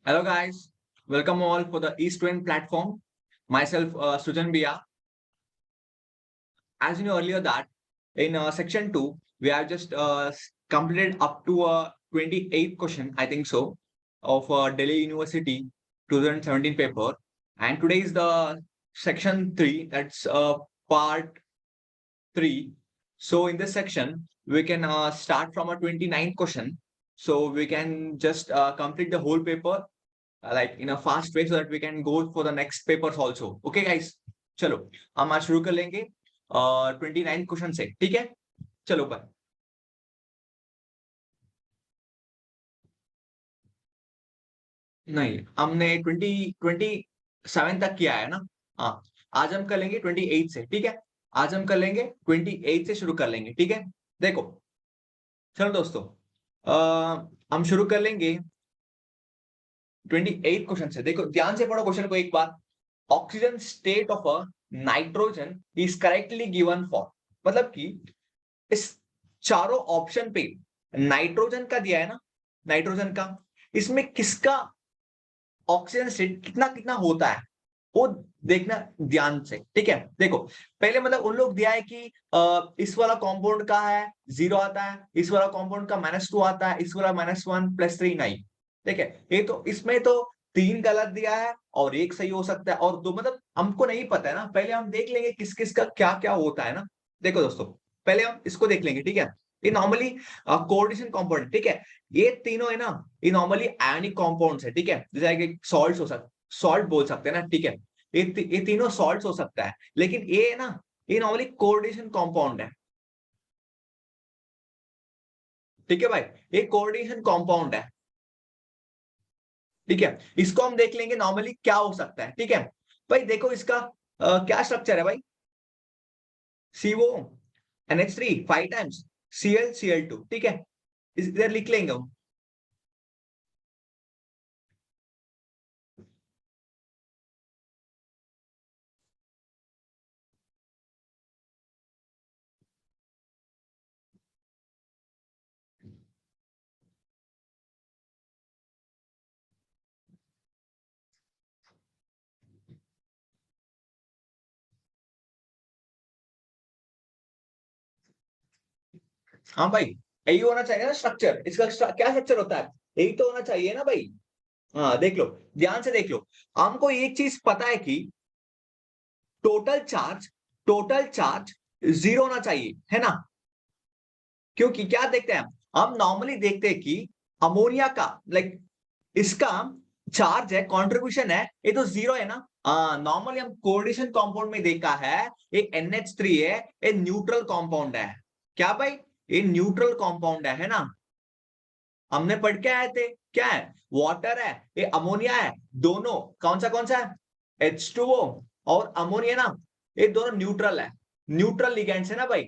Hello guys, welcome all for the East-Wind platform. Myself, Sujan Bia. As you know earlier that in section 2, we have just completed up to a 28th question, I think so, of Delhi University 2017 paper. And today is the section 3, that's part 3. So in this section, we can start from a 29th question. So we can just complete the whole paper like in a fast way so that we can go for the next papers also. Okay guys, चलो हम आज शुरू कर लेंगे 29 question से. ठीक है, चलो बाय. नहीं, हमने 27 तक किया है ना. हाँ, आज हम कर लेंगे 28 से. ठीक है, आज हम कर लेंगे 28 से शुरू कर लेंगे. ठीक है, देखो चलो दोस्तों, हम शुरू कर लेंगे 28 क्वेश्चन से. देखो ध्यान से पढ़ो क्वेश्चन को एक बार. Oxygen state of a nitrogen is correctly given for, मतलब कि इस चारों ऑप्शन पे नाइट्रोजन का दिया है ना, नाइट्रोजन का, इसमें किसका ऑक्सीजन स्टेट कितना कितना होता है वो देखना ध्यान से. ठीक है, देखो पहले मतलब उन लोग दिया है कि इस वाला कंपाउंड का है 0 आता है, इस वाला कंपाउंड का -2 आता है, इस वाला -1 +3 नहीं. ठीक है, ये तो इसमें तो 3 गलत दिया है और 1 सही हो सकता है और 2 मतलब हमको नहीं पता है ना. पहले हम देख लेंगे किस किस का क्या क्या होता है ना. देखो दोस्तों, पहले हम इसको देख लेंगे. ठीक है, ये नॉर्मली कोऑर्डिनेशन कंपाउंड. ठीक है, ये तीनों है ना, ये नॉर्मली आयनिक कंपाउंड्स है. ठीक है, जैसे कि सॉल्ट्स हो सकते, सॉल्ट बोल सकते हैं ना. ठीक है, ये तीनों सॉल्ट्स हो सकता है, लेकिन ये है ना, ये नॉर्मली कोऑर्डिनेशन कंपाउंड है. ठीक है भाई, ये कोऑर्डिनेशन कंपाउंड है. ठीक है, इसको हम देख लेंगे नॉर्मली क्या हो सकता है. ठीक है भाई, देखो इसका क्या स्ट्रक्चर है भाई. CO NH3 5 times Cl Cl2. ठीक है, इधर लिख लेंगे हम. हाँ भाई, यही होना चाहिए ना स्ट्रक्चर. इसका क्या स्ट्रक्चर होता है, यही तो होना चाहिए ना भाई. हाँ देख लो, ध्यान से देख लो. हमको एक चीज पता है कि टोटल चार्ज 0 होना चाहिए, है ना. क्योंकि क्या देखते हैं हम नॉर्मली देखते हैं कि अमोनिया का लाइक इसका चार्ज है, कंट्रीब्यूशन है, ये तो 0 है ना. नॉर्मली हम कोऑर्डिनेशन कंपाउंड में देखा है ये NH3 है, ये न्यूट्रल कंपाउंड है. क्या भाई, ये न्यूट्रल कंपाउंड है ना. हमने पढ़ के आए थे क्या है, वाटर है, ये अमोनिया है, दोनों कौन सा है, H2O और अमोनिया ना, ये दोनों न्यूट्रल है, न्यूट्रल लिगेंड्स है ना भाई.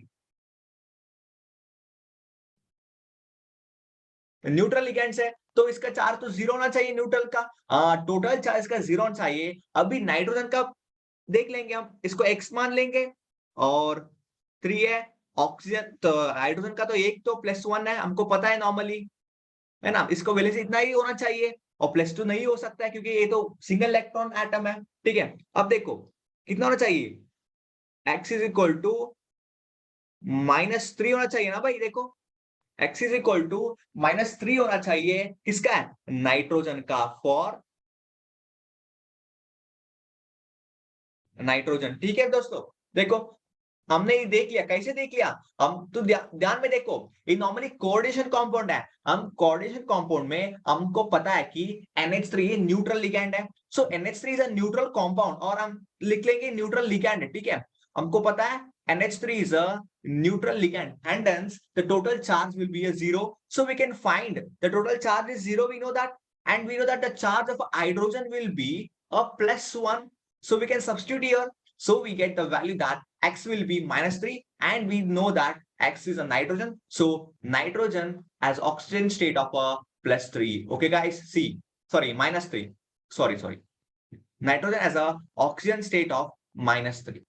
न्यूट्रल लिगेंड्स है तो इसका चार्ज तो 0 होना चाहिए न्यूट्रल का. टोटल चार्ज का 0 होना चाहिए. अभी नाइट्रोजन का देख लेंगे हम, इसको x मान लेंगे और 3 है. ऑक्सीजन तो हाइड्रोजन का तो एक तो +1 है, हमको पता है नॉर्मली, है ना. इसको वैलेंसी इतना ही होना चाहिए और +2 नहीं हो सकता है क्योंकि ये तो सिंगल इलेक्ट्रॉन एटम है. ठीक है, अब देखो कितना होना चाहिए, x इज इक्वल टू -3 होना चाहिए ना भाई. देखो x इज इक्वल टू -3 होना चाहिए, किसका है, नाइट्रोजन का, फॉर नाइट्रोजन. ठीक है दोस्तों, देखो हमने ये देख लिया. कैसे देख लिया हम, तो ध्यान में देखो, ये नॉर्मली कोऑर्डिनेशन कंपाउंड है. हम कोऑर्डिनेशन कंपाउंड में हमको पता है कि NH3 न्यूट्रल लिगैंड है. सो NH3 is a neutral compound और हम लिख लेंगे न्यूट्रल लिगैंड है. ठीक है, हमको पता है NH3 is a neutral ligand and hence the total charge will be a 0. So we can find the total charge is 0, we know that, and we know that the charge of hydrogen will be a +1. So we can substitute here. So we get the value that x will be -3 and we know that x is a nitrogen. So nitrogen has oxygen state of a +3. Okay guys, see, sorry, -3. Sorry. Nitrogen has a oxygen state of -3.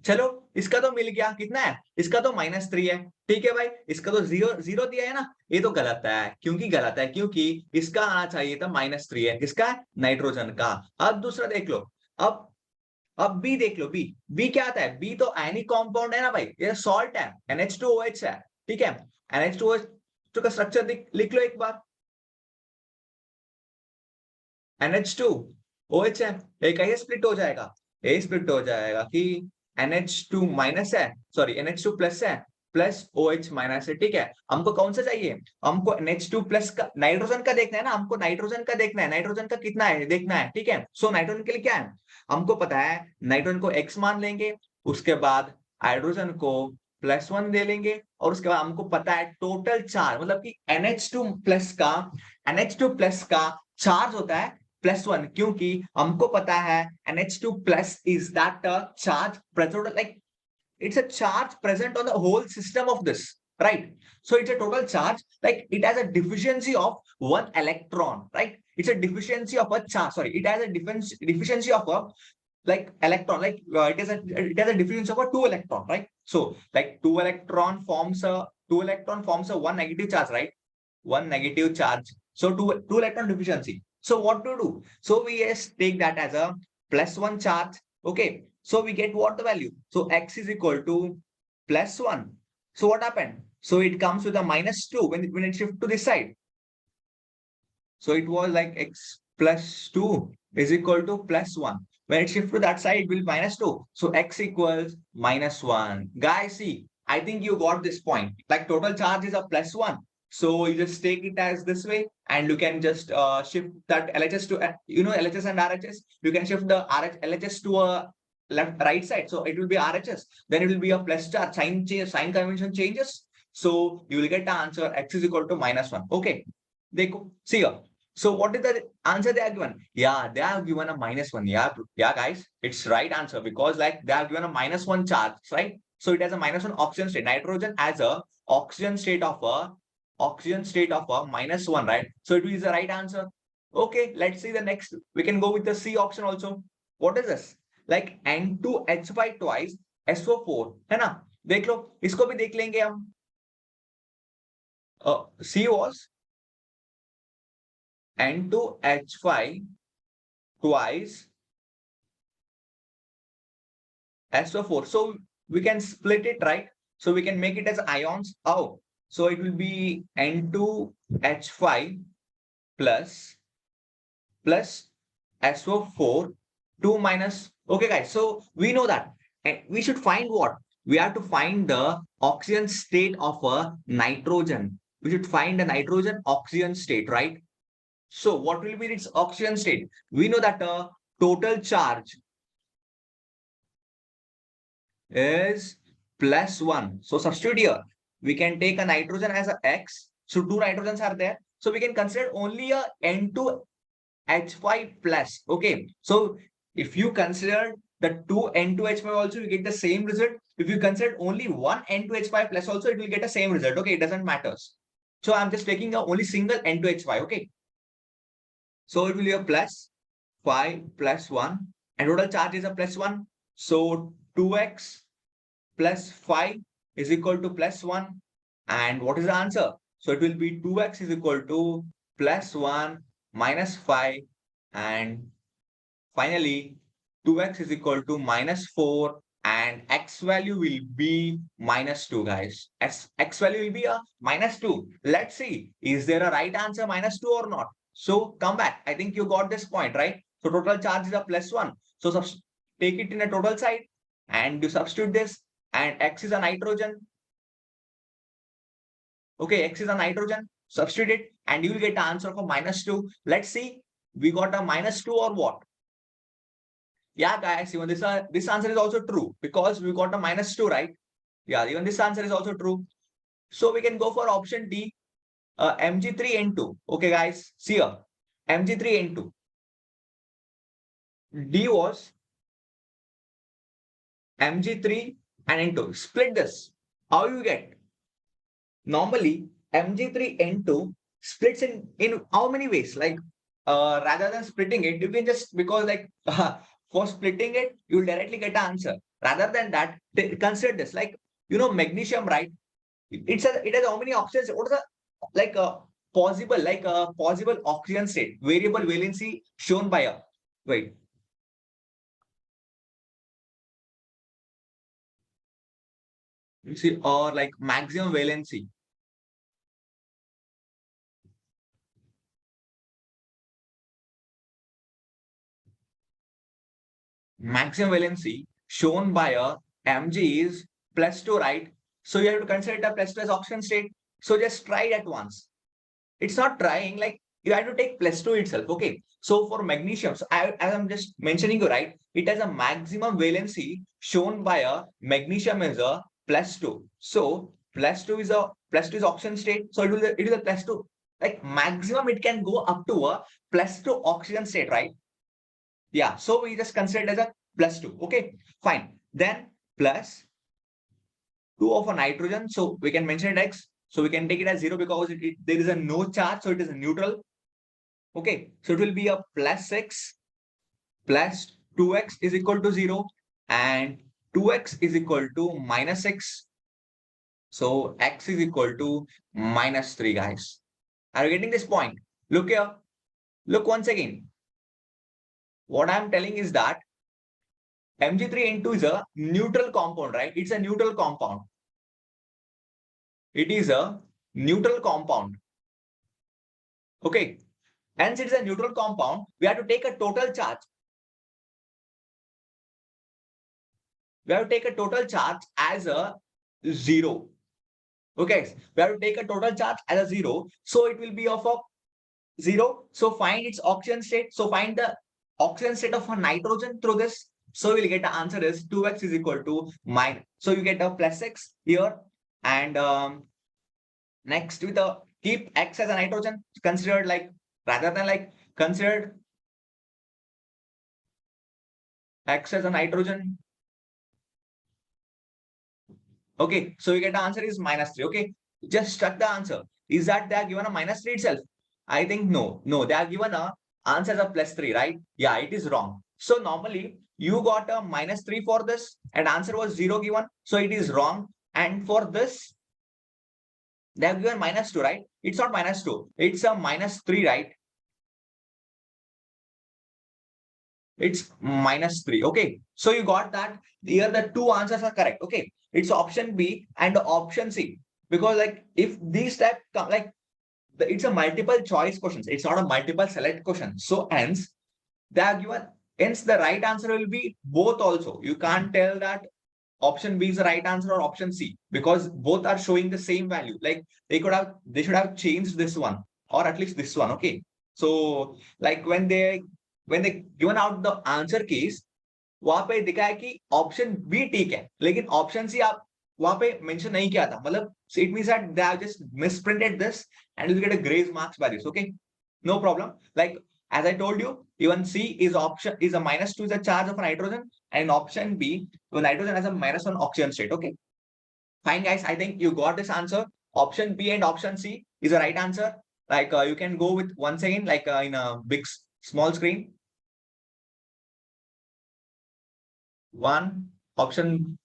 चलो इसका तो मिल गया, कितना है इसका तो -3 है, ठीक है भाई। इसका तो 0 दिया है ना, ये तो गलत है। क्योंकि इसका आना चाहिए था -3 है, किसका है, नाइट्रोजन का। अब दूसरा देख लो, अब बी देख लो, बी क्या आता है, बी तो आयनिक कंपाउंड है ना भाई, ये सॉल्ट है, NH2OH है, ठीक है। NH2OH का स्ट्रक्चर लिख लो एक बार, NH2OH है, एक ये स्प्लिट हो जाएगा, ये स्प्लिट हो जाएगा कि NH2 माइनस है, सॉरी NH2 प्लस है, प्लस OH माइनस है, ठीक है। हमको कौन सा चाहिए, हमको NH2 प्लस का, नाइट्रोजन का देखना है ना, हमको नाइट्रोजन का देखना है, नाइट्रोजन का कितना है देखना है, ठीक है। सो नाइट्रोजन के लिए क्या है, हमको पता है, नाइट्रोजन को X मान लेंगे, उसके बाद हाइड्रोजन को +1 दे लेंगे, और उसके बाद हमको पता है टोटल चार्ज, मतलब कि NH2 प्लस का चार्ज होता है +1, क्योंकि हमको पता है NH2 plus is that a charge present, like it's a charge present on the whole system of this, right? So it's a total charge, like it has a deficiency of 1 electron, right? It's a deficiency of a charge, sorry, it has a deficiency of a like electron, like it has a deficiency of a 2 electron, right? So like 2 electron forms a 1 negative charge, right? 1 negative charge, so 2 electron deficiency. So what to do, so we just take that as a +1 charge, okay. So we get what the value, so X is equal to +1. So what happened, so it comes with a -2 when it shift to this side. So it was like X plus 2 is equal to +1. When it shift to that side, it will be -2. So X equals -1. Guys, see, I think you got this point. Like total charge is a +1. So you just take it as this way, and you can just shift that LHS to, LHS and RHS. You can shift the LHS to a right side. So it will be RHS. Then it will be a plus charge. Sign convention changes. So you will get the answer X is equal to -1. Okay. Dekho, see here. So what is the answer they are given? Yeah, they have given a -1. Yeah, guys, it's right answer, because like they have given a -1 charge, right? So it has a -1 oxygen state. Nitrogen has a oxygen state of a -1, right? So it is the right answer. Okay, let's see the next. We can go with the C option also. What is this? Like N2H5 twice SO4, है ना? देख लो, इसको भी देख लेंगे हम. C was N2H5 twice SO4. So we can split it, right? So we can make it as ions. Oh, so it will be N2H5 plus SO4 2 minus. Okay, guys. So we know that, and we should find what? We have to find the oxygen state of a nitrogen. We should find the nitrogen oxygen state, right? So what will be its oxygen state? We know that the total charge is +1. So substitute here. We can take a nitrogen as a X. So 2 nitrogens are there. So we can consider only a N2H5 plus. Okay. So if you consider the 2 N2H5 also, you get the same result. If you consider only one N2H5 plus also, it will get the same result. Okay. It doesn't matter. So I'm just taking a only single N2H5. Okay. So it will be a +5 +1, and total charge is a +1. So 2x plus 5 is equal to +1. And what is the answer? So it will be 2x is equal to +1 minus 5. And finally, 2x is equal to -4. And x value will be -2, guys. X value will be a -2. Let's see, is there a right answer -2 or not? So come back. I think you got this point, right? So total charge is a +1. So take it in a total side, and you substitute this, and X is a nitrogen. Okay, X is a nitrogen. Substitute it, and you will get the answer for -2. Let's see, we got a -2 or what? Yeah, guys, even this answer is also true, because we got a -2, right? Yeah, even this answer is also true. So we can go for option D, Mg3N2. Okay, guys, see here, Mg3N2. D was Mg3 and N2. Split this. How you get? Normally, Mg3N2 splits in how many ways? Like, rather than splitting it, you can just, because like for splitting it, you'll directly get the answer. Rather than that, consider this, like, magnesium, right? It has how many oxygens? What is the, like, possible oxygen state, variable valency shown by a, wait, you see, or like maximum valency. Maximum valency shown by a Mg is +2, right? So you have to consider the +2 as oxygen state. So just try it at once. It's not trying, like, you have to take +2 itself. Okay. So for magnesium, so as I'm just mentioning you, right, it has a maximum valency shown by a magnesium is a +2. So +2 is oxygen state. So it is a +2. Like maximum it can go up to a +2 oxygen state, right? Yeah. So we just consider it as a +2. Okay, fine. Then +2 of a nitrogen. So we can mention it X. So we can take it as 0 because there is a no charge. So it is a neutral. Okay. So it will be a +6 plus 2x is equal to 0 and 2x is equal to -6. So x is equal to -3, guys. Are you getting this point? Look here. Look once again. What I'm telling is that Mg3N2 is a neutral compound, right? It's a neutral compound. It is a neutral compound. Okay. Hence, it is a neutral compound. We have to take a total charge. We have to take a total charge as a 0. Okay. We have to take a total charge as a 0. So it will be of a 0. So find its oxygen state. So find the oxygen state of a nitrogen through this. So we'll get the answer is 2x is equal to minus. So you get a +6 here. And next, with the keep x as a nitrogen considered, like, rather than like considered x as a nitrogen. Okay, so you get the answer is -3. Okay, just struck the answer. Is that they are given a -3 itself? I think no, they are given a answer as a +3, right? Yeah, it is wrong. So normally you got a -3 for this and answer was 0 given. So it is wrong. And for this, they have given -2, right? It's not -2, it's a -3, right? It's -3. Okay. So you got that. Here the two answers are correct. Okay. It's option B and option C. Because, like, if these type come, like, it's a multiple choice questions. It's not a multiple select question. So hence they are given. Hence the right answer will be both also. You can't tell that option B is the right answer or option C because both are showing the same value. Like they should have changed this one or at least this one. Okay. So like when they given out the answer keys, वहां पे दिखा है कि option B ठीक है लेकिन option C आप वहां पे मेंशन नहीं किया था, मतलब it means that they have just misprinted this and you get a grace marks by this. Okay, no problem. Like as I told you, even C is option is a -2 is a charge of nitrogen and option B the nitrogen has a -1 oxygen state. Okay, fine guys, I think you got this answer. Option B and option C is the right answer. Like you can go with once again, like in a big small screen. One option,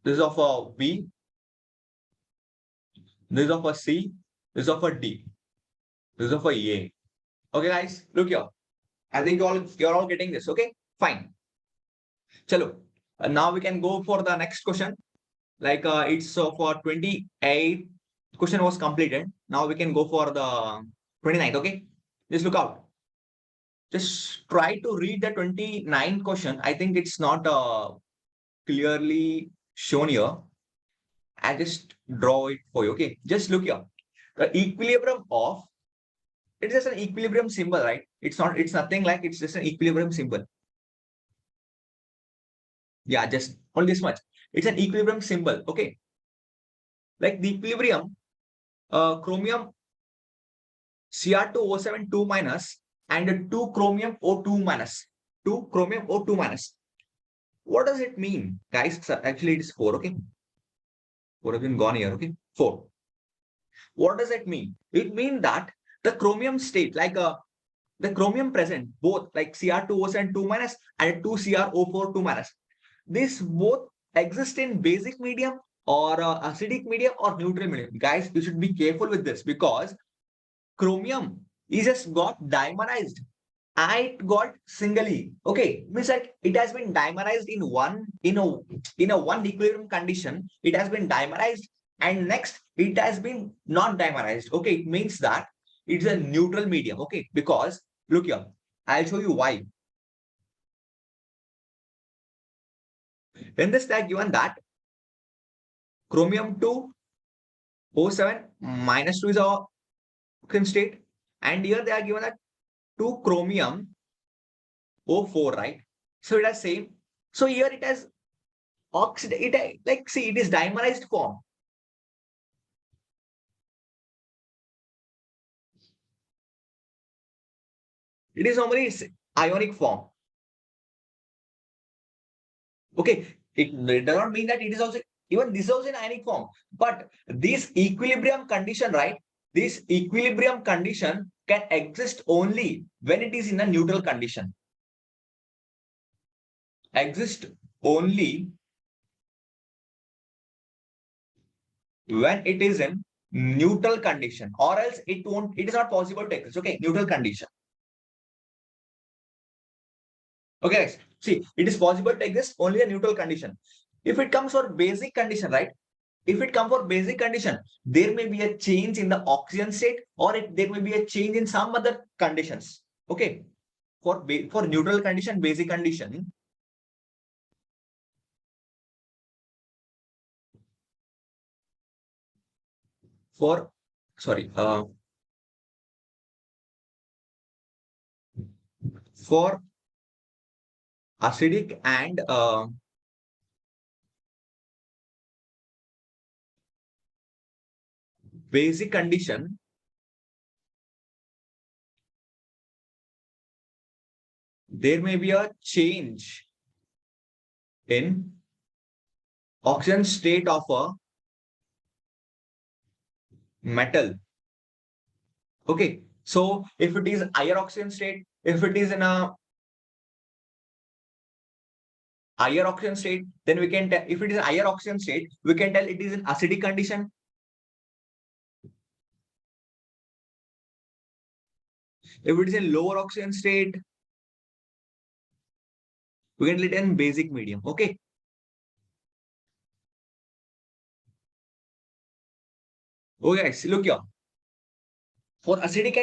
this is of a B, this is of a C, this is of a D, this is of a A. Okay, guys, look here. I think you're all getting this. Okay, fine. Chalo. Now we can go for the next question. Like it's for 28 question was completed. Now we can go for the 29th. Okay, just look out. Just try to read the 29th question. I think it's not clearly shown here. I just draw it for you. Okay, just look here. The equilibrium of, it's just an equilibrium symbol, right? It's nothing, like, it's just an equilibrium symbol. Yeah, just only this much. It's an equilibrium symbol. Okay, like the equilibrium, chromium Cr2O7 2 minus and 2 chromium O2 minus. 2 chromium O2 minus. What does it mean, guys? Actually, it is 4. Okay, 4 have been gone here. Okay, 4. What does it mean? It means that the chromium state, like the chromium present, both like Cr2O7 2 minus and 2 CrO4 2 minus. this both exist in basic medium or acidic medium or neutral medium. Guys, you should be careful with this because chromium is just got dimerized. I got singly. Okay, means like it has been dimerized in a one equilibrium condition. It has been dimerized, and next it has been not dimerized. Okay, it means that it's a neutral medium. Okay, because look here, I'll show you why. In this tag given that chromium 2O7 minus 2 is our oxygen state, and here they are given that 2 chromium O4, right? So it has same. So here it has like see, it is dimerized form. It is normally it's ionic form. Okay, it does not mean that it is also even this is also in ionic form. But this equilibrium condition, right? This equilibrium condition can exist only when it is in a neutral condition. Exist only when it is in neutral condition, or else it is not possible to exist. Okay, neutral condition. Okay, guys, see, it is possible to exist only a neutral condition. If it comes for basic condition, right? If it comes for basic condition, there may be a change in the oxygen state, or there may be a change in some other conditions. Okay, for neutral condition, basic condition, for sorry, for acidic and basic condition, there may be a change in oxygen state of a metal. Okay, so if it is higher oxygen state, if it is in a higher oxygen state, then we can tell, if it is a higher oxygen state, we can tell it is in acidic condition. If it is in lower oxygen state, we can tell it in basic medium. Okay. Okay, guys, look here. For acidic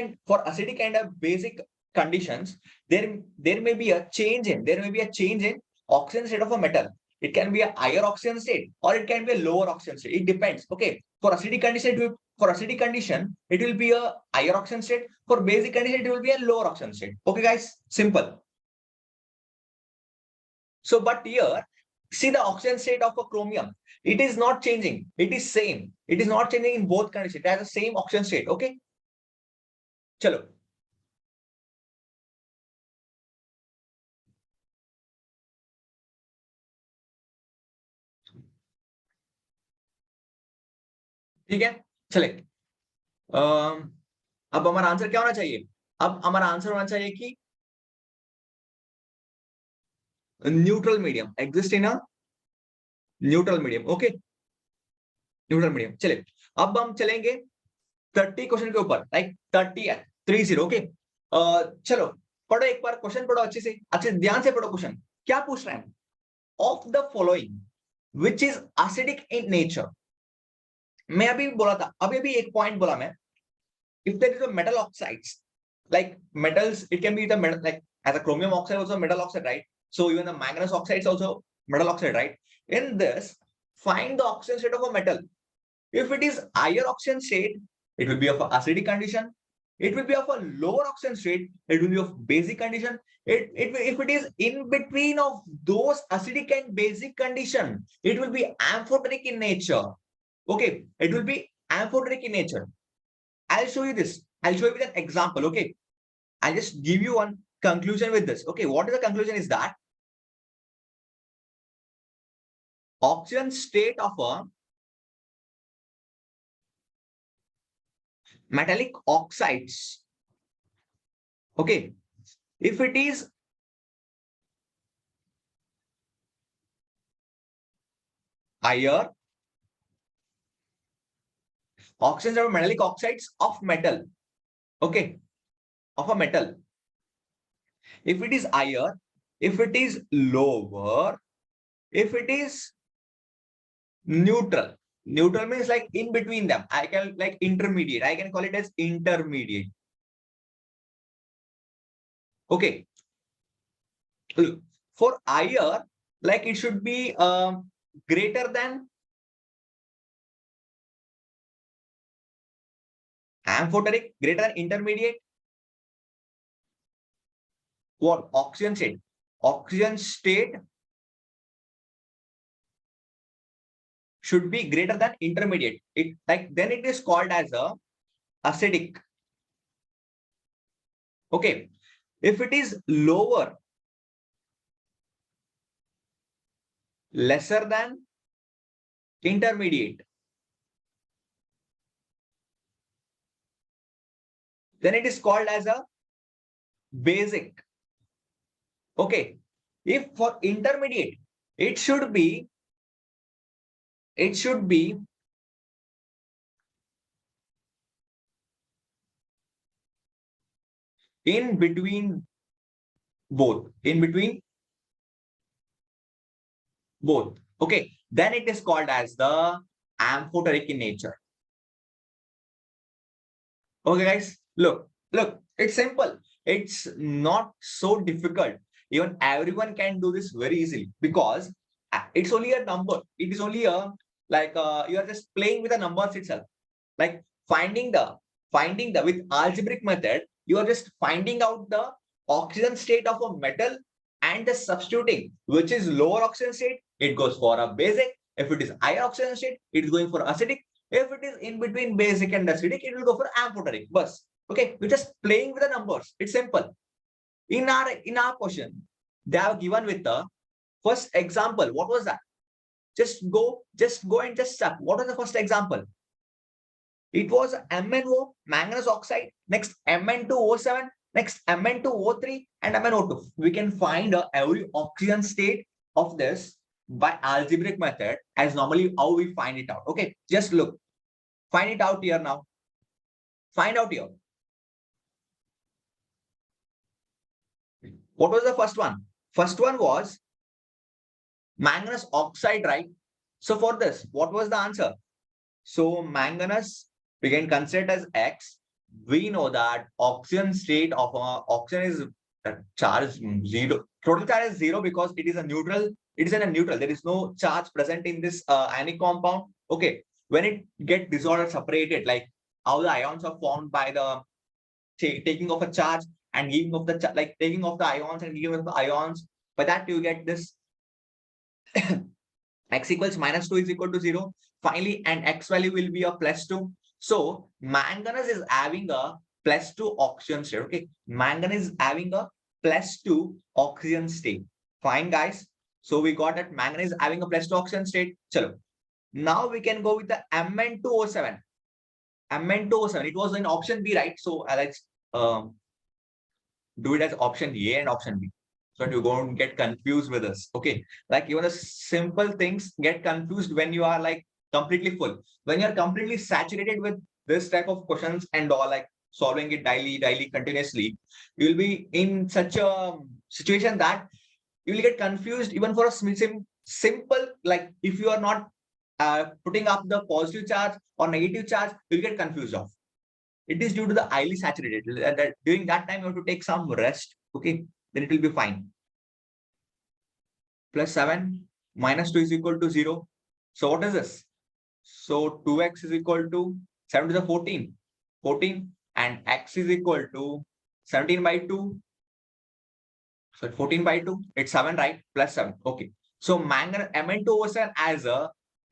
and a basic conditions, there may be a change in oxygen state of a metal. It can be a higher oxygen state or it can be a lower oxygen state. It depends. Okay. For acidic condition, it will be a higher oxygen state. For basic condition, it will be a lower oxygen state. Okay, guys, simple. So, but here, see the oxygen state of a chromium. It is not changing. It is same. It is not changing in both conditions. It has the same oxygen state. Okay. चलो ठीक है चले अब हमारा answer क्या होना चाहिए अब हमारा आंसर होना चाहिए कि neutral medium exist in a neutral medium okay neutral medium चले अब हम चलेंगे 30 क्वेश्चन के ऊपर लाइक 30 ओके चलो पढ़ो एक बार क्वेश्चन पढ़ो अच्छे ध्यान से पढ़ो क्वेश्चन क्या पूछ रहे हैं of the following which is acidic in nature मैं अभी बोला था अभी अभी एक पॉइंट बोला मैं if there is a metal oxides like metals it can be the metal like as a chromium oxide also metal oxide right so even the manganese oxide is also metal oxide right in this find the oxygen state of a metal if it is higher oxygen state it will be of acidic condition it will be of a lower oxygen state it will be of basic condition if it is in between of those acidic and basic condition it will be amphoteric in nature okay it will be amphoteric in nature I'll show you this. I'll show you with an example. Okay. I'll just give you one conclusion with this. Okay. What is the conclusion is that oxygen state of a metallic oxides. Okay. If it is higher oxygen are metallic oxides of metal. Okay, of a metal. If it is higher, if it is lower, if it is neutral. Neutral means like in between them. I can like intermediate. I can call it as intermediate. Okay. For higher, like it should be greater than amphoteric, greater than intermediate. What? Oxygen state. Oxygen state should be greater than intermediate. It like then it is called as a acidic. Okay. If it is lower, lesser than intermediate, then it is called as a basic. Okay. If for intermediate, it should be in between both. In between both. Okay. Then it is called as the amphoteric in nature. Okay, guys. Look, it's simple. It's not so difficult. Even everyone can do this very easily because it's only a number. It is only a like you are just playing with the numbers itself. Like finding the with algebraic method, you are just finding out the oxygen state of a metal and the substituting which is lower oxygen state, it goes for a basic. If it is higher oxygen state, it is going for acidic. If it is in between basic and acidic, it will go for amphoteric. Bus. Okay, we're just playing with the numbers. It's simple. In our question, they have given with the first example. What was that? Just go and just check. What was the first example? It was MnO, manganese oxide, next Mn2O7, next Mn2O3, and MnO2. We can find every oxygen state of this by algebraic method as normally how we find it out. Okay, just look. Find it out here now. Find out here. What was the first one? First one was manganese oxide, right? So for this, what was the answer? So manganese we can consider it as X. We know that oxygen state of oxygen is charge 0. Total charge is 0 because it is a neutral. It is in a neutral. There is no charge present in this ionic compound. Okay. When it get dissolved or separated, like how the ions are formed by the taking of a charge and giving of the like taking of the ions and giving of the ions. By that you get this x equals -2 is equal to 0. Finally, and x value will be a +2. So manganese is having a +2 oxygen state. Okay, manganese is having a +2 oxygen state. Fine, guys. So we got that manganese is having a +2 oxygen state. Chalo. Now we can go with the Mn2O7. Mn2O7. It was in option B, right? So let's do it as option A and option B. So that you don't get confused with us. Okay. Like even the simple things get confused when you are like completely full. When you're completely saturated with this type of questions and all, like solving it daily, continuously, you will be in such a situation that you will get confused even for a simple, like if you are not putting up the positive charge or negative charge, you'll get confused of. It is due to the highly saturated. During that time, you have to take some rest. Okay, then it will be fine. +7 -2 is equal to 0. So what is this? So 2x is equal to 7 to the 14. 14 and x is equal to 17 by 2. So 14 by 2, it's 7, right? +7. Okay. So manganese Mn2O7 as a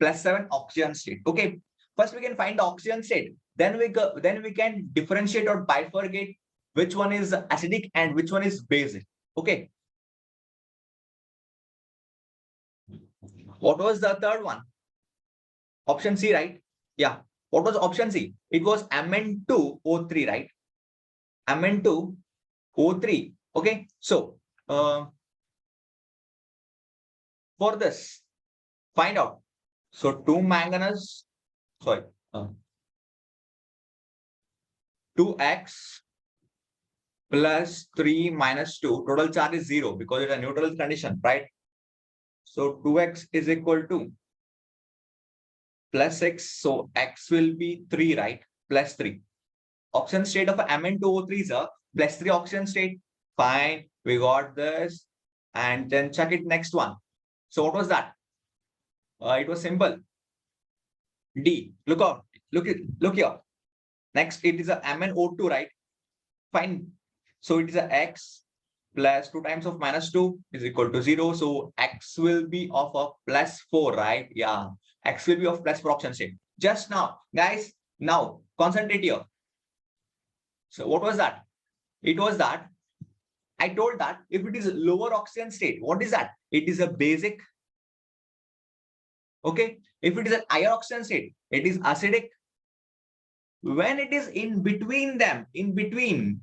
+7 oxygen state. Okay. First we can find the oxygen state. Then we can differentiate or bifurcate which one is acidic and which one is basic. Okay. What was the third one? Option C, right? Yeah. What was option C? It was Mn2O3, right? Mn2O3. Okay. So for this, find out. So 2 manganese, sorry, 2x plus 3 minus 2, total charge is 0 because it's a neutral condition, right? So 2x is equal to plus x, so x will be 3, right? Plus 3. Oxygen state of Mn2O3 is a plus 3 oxygen state. Fine, we got this. And then check it next one. So what was that? It was simple. D. Look out. Look here. Next, it is a MnO2, right? Fine. So it is a x plus 2 times of minus 2 is equal to 0. So x will be of a plus 4, right? Yeah. X will be of plus 4 oxygen state. Just now, guys, now concentrate here. So what was that? It was that I told that if it is lower oxygen state, what is that? It is a basic. Okay. If it is an higher oxygen state, it is acidic. When it is in between them, in between,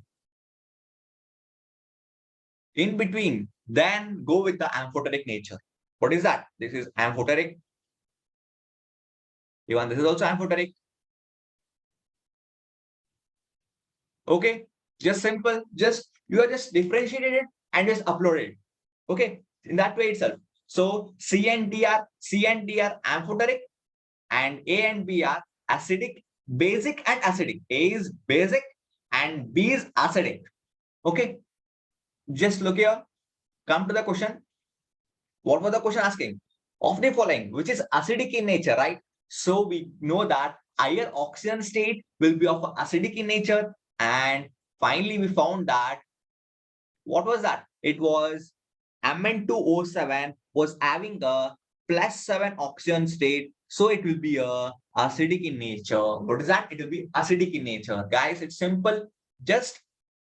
then go with the amphoteric nature. What is that? This is amphoteric. Even this is also amphoteric. Okay. Just simple. Just you are just differentiated it and just upload it. Okay. In that way itself. So C and D are amphoteric and A and B are acidic, basic and acidic. A is basic and B is acidic. Okay. Just look here. Come to the question. What was the question asking? Of the following, which is acidic in nature, right? So we know that higher oxygen state will be of acidic in nature. And finally, we found that what was that? It was Mn2O7 was having a plus 7 oxygen state. So it will be a acidic in nature. What is that? It will be acidic in nature. Guys, it's simple. Just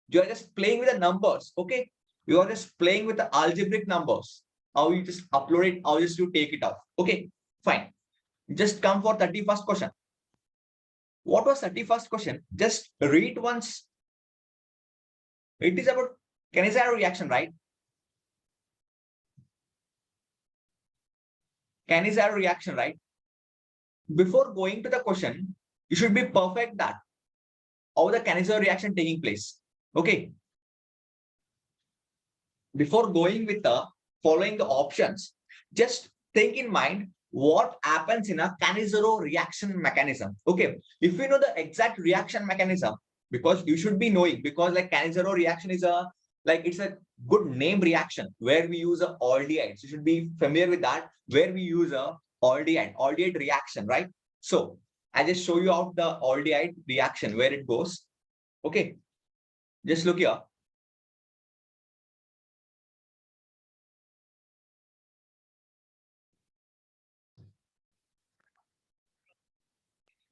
you are just playing with the numbers. Okay. You are just playing with the algebraic numbers. How you just upload it, how just you take it off. Okay, fine. Just come for 31st question. What was 31st question? Just read once. It is about Cannizzaro reaction, right? Cannizzaro reaction, right? Before going to the question, you should be perfect that how the Cannizzaro reaction taking place. Okay. Before going with the following the options, just think in mind what happens in a Cannizzaro reaction mechanism. Okay, if you know the exact reaction mechanism, because you should be knowing, because like Cannizzaro reaction is a like it's a good name reaction where we use a aldehyde. You should be familiar with that, where we use a aldehyde reaction, right? So I just show you out the aldehyde reaction where it goes. Okay, just look here.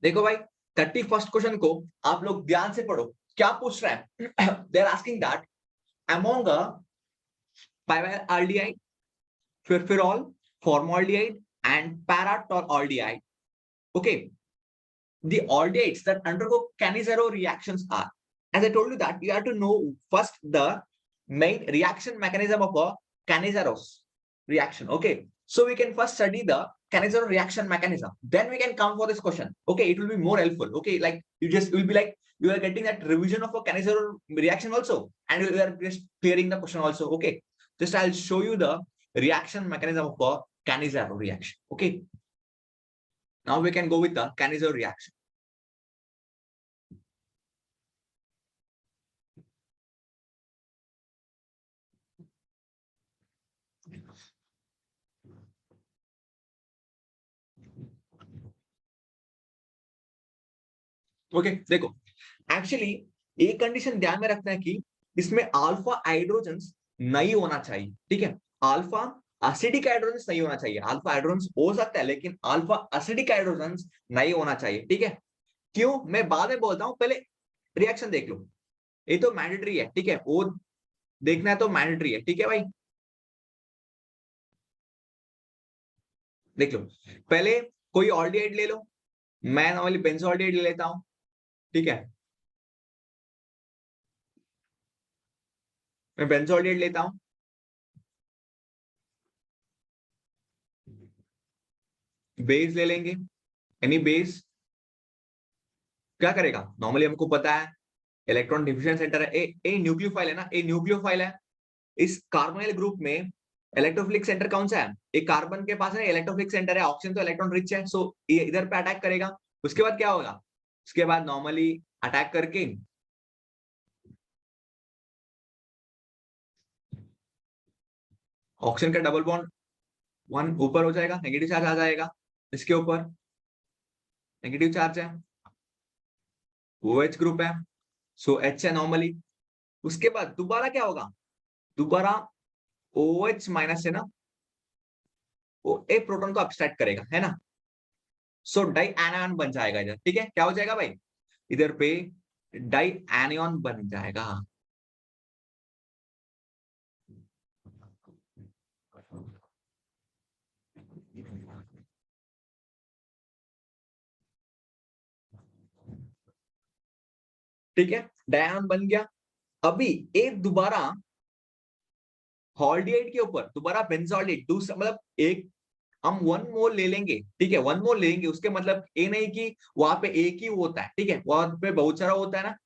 देखो भाई 31st question को आप लोग ध्यान से पढ़ो क्या पूछ रहे हैं they are asking that among a pyridine furfural formaldehyde and paratoraldehyde okay the aldehydes that undergo Cannizzaro reactions are as I told you that you have to know first the main reaction mechanism of a Cannizzaro reaction okay so we can first study the Cannizzaro reaction mechanism. Then we can come for this question. Okay, it will be more helpful. Okay, like you just will be like you are getting that revision of a Cannizzaro reaction also, and you are just clearing the question also. Okay, just I'll show you the reaction mechanism of a Cannizzaro reaction. Okay, now we can go with the Cannizzaro reaction. Okay देखो actually एक condition ध्यान में रखना है कि इसमें alpha hydrogen नहीं होना चाहिए ठीक है अल्फा एसिडिक हाइड्रोजन नहीं होना चाहिए अल्फा हाइड्रोजन हो सकता है लेकिन अल्फा एसिडिक हाइड्रोजन नहीं होना चाहिए ठीक है क्यों मैं बाद में बोलता हूं पहले रिएक्शन देख लो ये तो मैंडेटरी है ठीक है वो देखना है तो मैंडेटरी है ठीक है भाई देख लो पहले कोई ऑल्डिहाइड ले लो मैं नॉर्मली बेंजोऑल्डिहाइड ले लेता हूं ठीक है मैं बेंजोऑल्डिहाइड लेता हूं बेस ले लेंगे, एनी बेस क्या करेगा, नॉर्मली हमको पता है इलेक्ट्रॉन डिफ्यूजन सेंटर है, ए न्यूक्लियोफाइल है ना, ए न्यूक्लियोफाइल है। इस कार्बोनिल ग्रुप में इलेक्ट्रोफिलिक सेंटर कौन सा है, एक कार्बन के पास है इलेक्ट्रोफिलिक सेंटर है, ऑक्सीजन तो इलेक्ट्रॉन रिच है, सो ये इधर पे अटैक करेगा। उसके बाद क्या होगा, उसके बाद नॉर्मली अटैक करके ऑक्सीजन का डबल बॉन्ड 1 ऊपर हो जाएगा, नेगेटिव चार्ज आ जाएगा इसके ऊपर, नेगेटिव चार्ज है, OH ग्रुप है, सो H है नॉर्मली। उसके बाद दोबारा क्या होगा, दोबारा OH माइनस है ना, वो एक प्रोटॉन को अब्स्ट्रैक्ट करेगा, है ना, सो डाई एनायन बन जाएगा इधर, ठीक है, क्या हो जाएगा भाई, इधर पे डाई एनियन बन जाएगा। ठीक है, डायन बन गया। अभी एक दोबारा हॉल्डिहाइड के ऊपर दोबारा बेंजोइलेट, दूसरा मतलब एक हम 1 मोल ले लेंगे, ठीक है, 1 मोल लेंगे, उसके मतलब ये नहीं कि वहां पे एक ही होता है, ठीक है, वहां पे बहुत सारा होता है ना।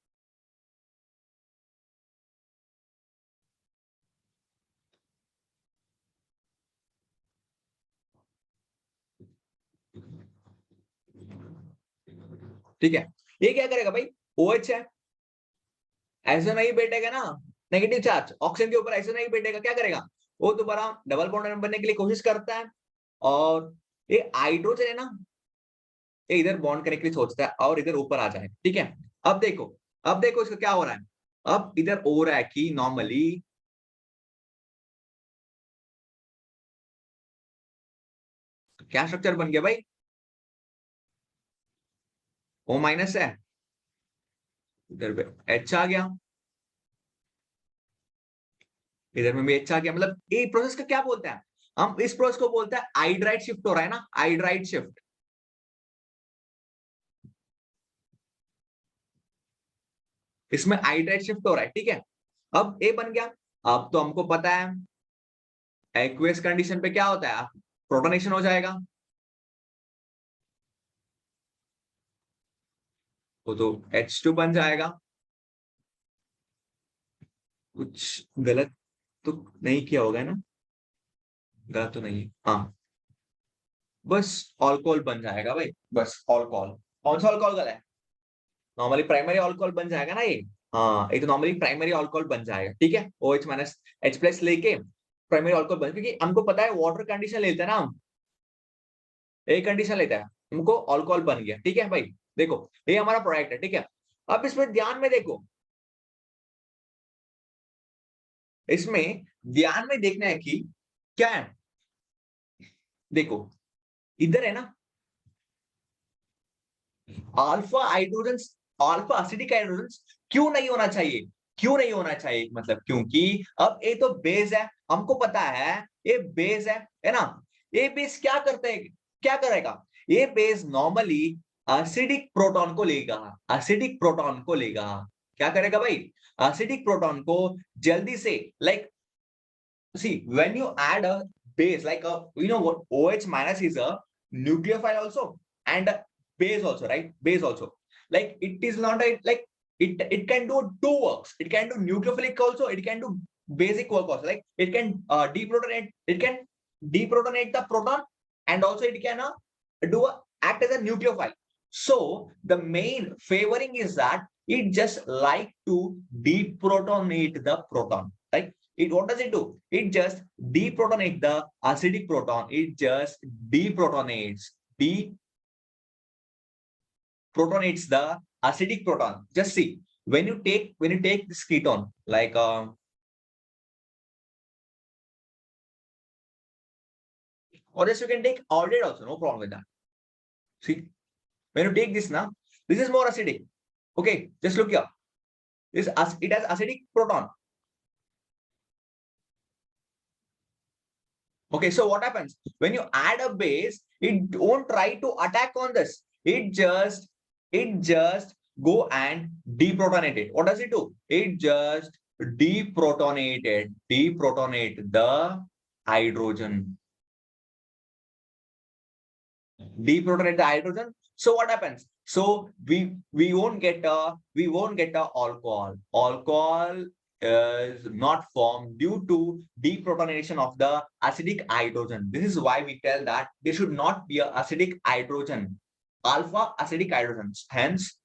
ठीक है, ये क्या करेगा भाई, OH है, ऐसे नहीं बैठेगा ना, नेगेटिव चार्ज ऑक्सीजन के ऊपर ऐसे नहीं बैठेगा, क्या करेगा, वो दोबारा डबल बॉन्ड बनने के लिए कोशिश करता है, और ये हाइड्रोजन है ना, ये इधर बॉन्ड करने के लिए सोचता है और इधर ऊपर आ जाए, ठीक है। अब देखो, अब देखो इसका क्या हो रहा है, अब इधर हो रहा है कि नॉर्मली क्या स्ट्रक्चर बन गया भाई, O माइनस है, इधर पे H आ गया, इधर में भी H आ गया, मतलब ये प्रोसेस का क्या बोलते हैं, हम इस प्रोसेस को बोलते हैं हाइड्राइड शिफ्ट हो रहा है ना, हाइड्राइड शिफ्ट। इसमें हाइड्राइड शिफ्ट हो रहा है, ठीक है। अब ए बन गया, अब तो हमको पता है एक्वेस कंडीशन पे क्या होता है, प्रोटोनेशन हो जाएगा, वो तो H2 बन जाएगा। कुछ गलत तो नहीं किया होगा ना, गलत तो नहीं, हाँ, बस अल्कोहल बन जाएगा भाई, बस अल्कोहल, कौन सा अल्कोहल गलत है, नॉर्मली प्राइमरी अल्कोहल बन जाएगा ना ये, हाँ, ये तो नॉर्मली प्राइमरी अल्कोहल बन जाएगा, ठीक है, OH माइनस H प्लस लेके प्राइमरी अल्कोहल बन, क्योंकि हमको पता है वाटर कंडीशन लेते हैं ना हम, एक कंडीशन लेता है, हमको अल्कोहल बन गया, ठीक है भाई। देखो ये हमारा प्रोडक्ट है, ठीक है। अब इसमें ध्यान में देखो, इसमें ध्यान में देखना है कि क्या है, देखो इधर है ना alpha hydrogen, alpha acidic hydrogen क्यों नहीं होना चाहिए, क्यों नहीं होना चाहिए, मतलब क्योंकि अब ये तो बेस है, हमको पता है ये बेस है ना, ये बेस क्या करते हैं, क्या करेगा, ये बेस नॉर्मली एसिडिक प्रोटॉन को लेगा, एसिडिक प्रोटॉन को लेगा, क्या करेगा भाई, एसिडिक प्रोटॉन को जल्दी से, like see when you add a base like a, you know what, OH minus is a nucleophile also and a base also, right, base also, like it is not a, like it can do two works, it can do nucleophilic also, it can do basic work also, like it can deprotonate, it can deprotonate the proton, and also it can act as a nucleophile. So the main favoring is that it just like to deprotonate the proton, like it, what does it do, it just deprotonate the acidic proton, it just deprotonates, deprotonates the acidic proton. Just see, when you take this ketone like or just you can take aldehyde also, no problem with that. See, when you take this now, this is more acidic, okay, just look here, this it has acidic proton. Okay, so what happens when you add a base, it don't try to attack on this, it just go and deprotonate it. What does it do, it just deprotonate the hydrogen, deprotonate the hydrogen. So what happens? So we won't get a alcohol. Alcohol is not formed due to deprotonation of the acidic hydrogen. This is why we tell that there should not be a acidic hydrogen, alpha acidic hydrogens. Hence,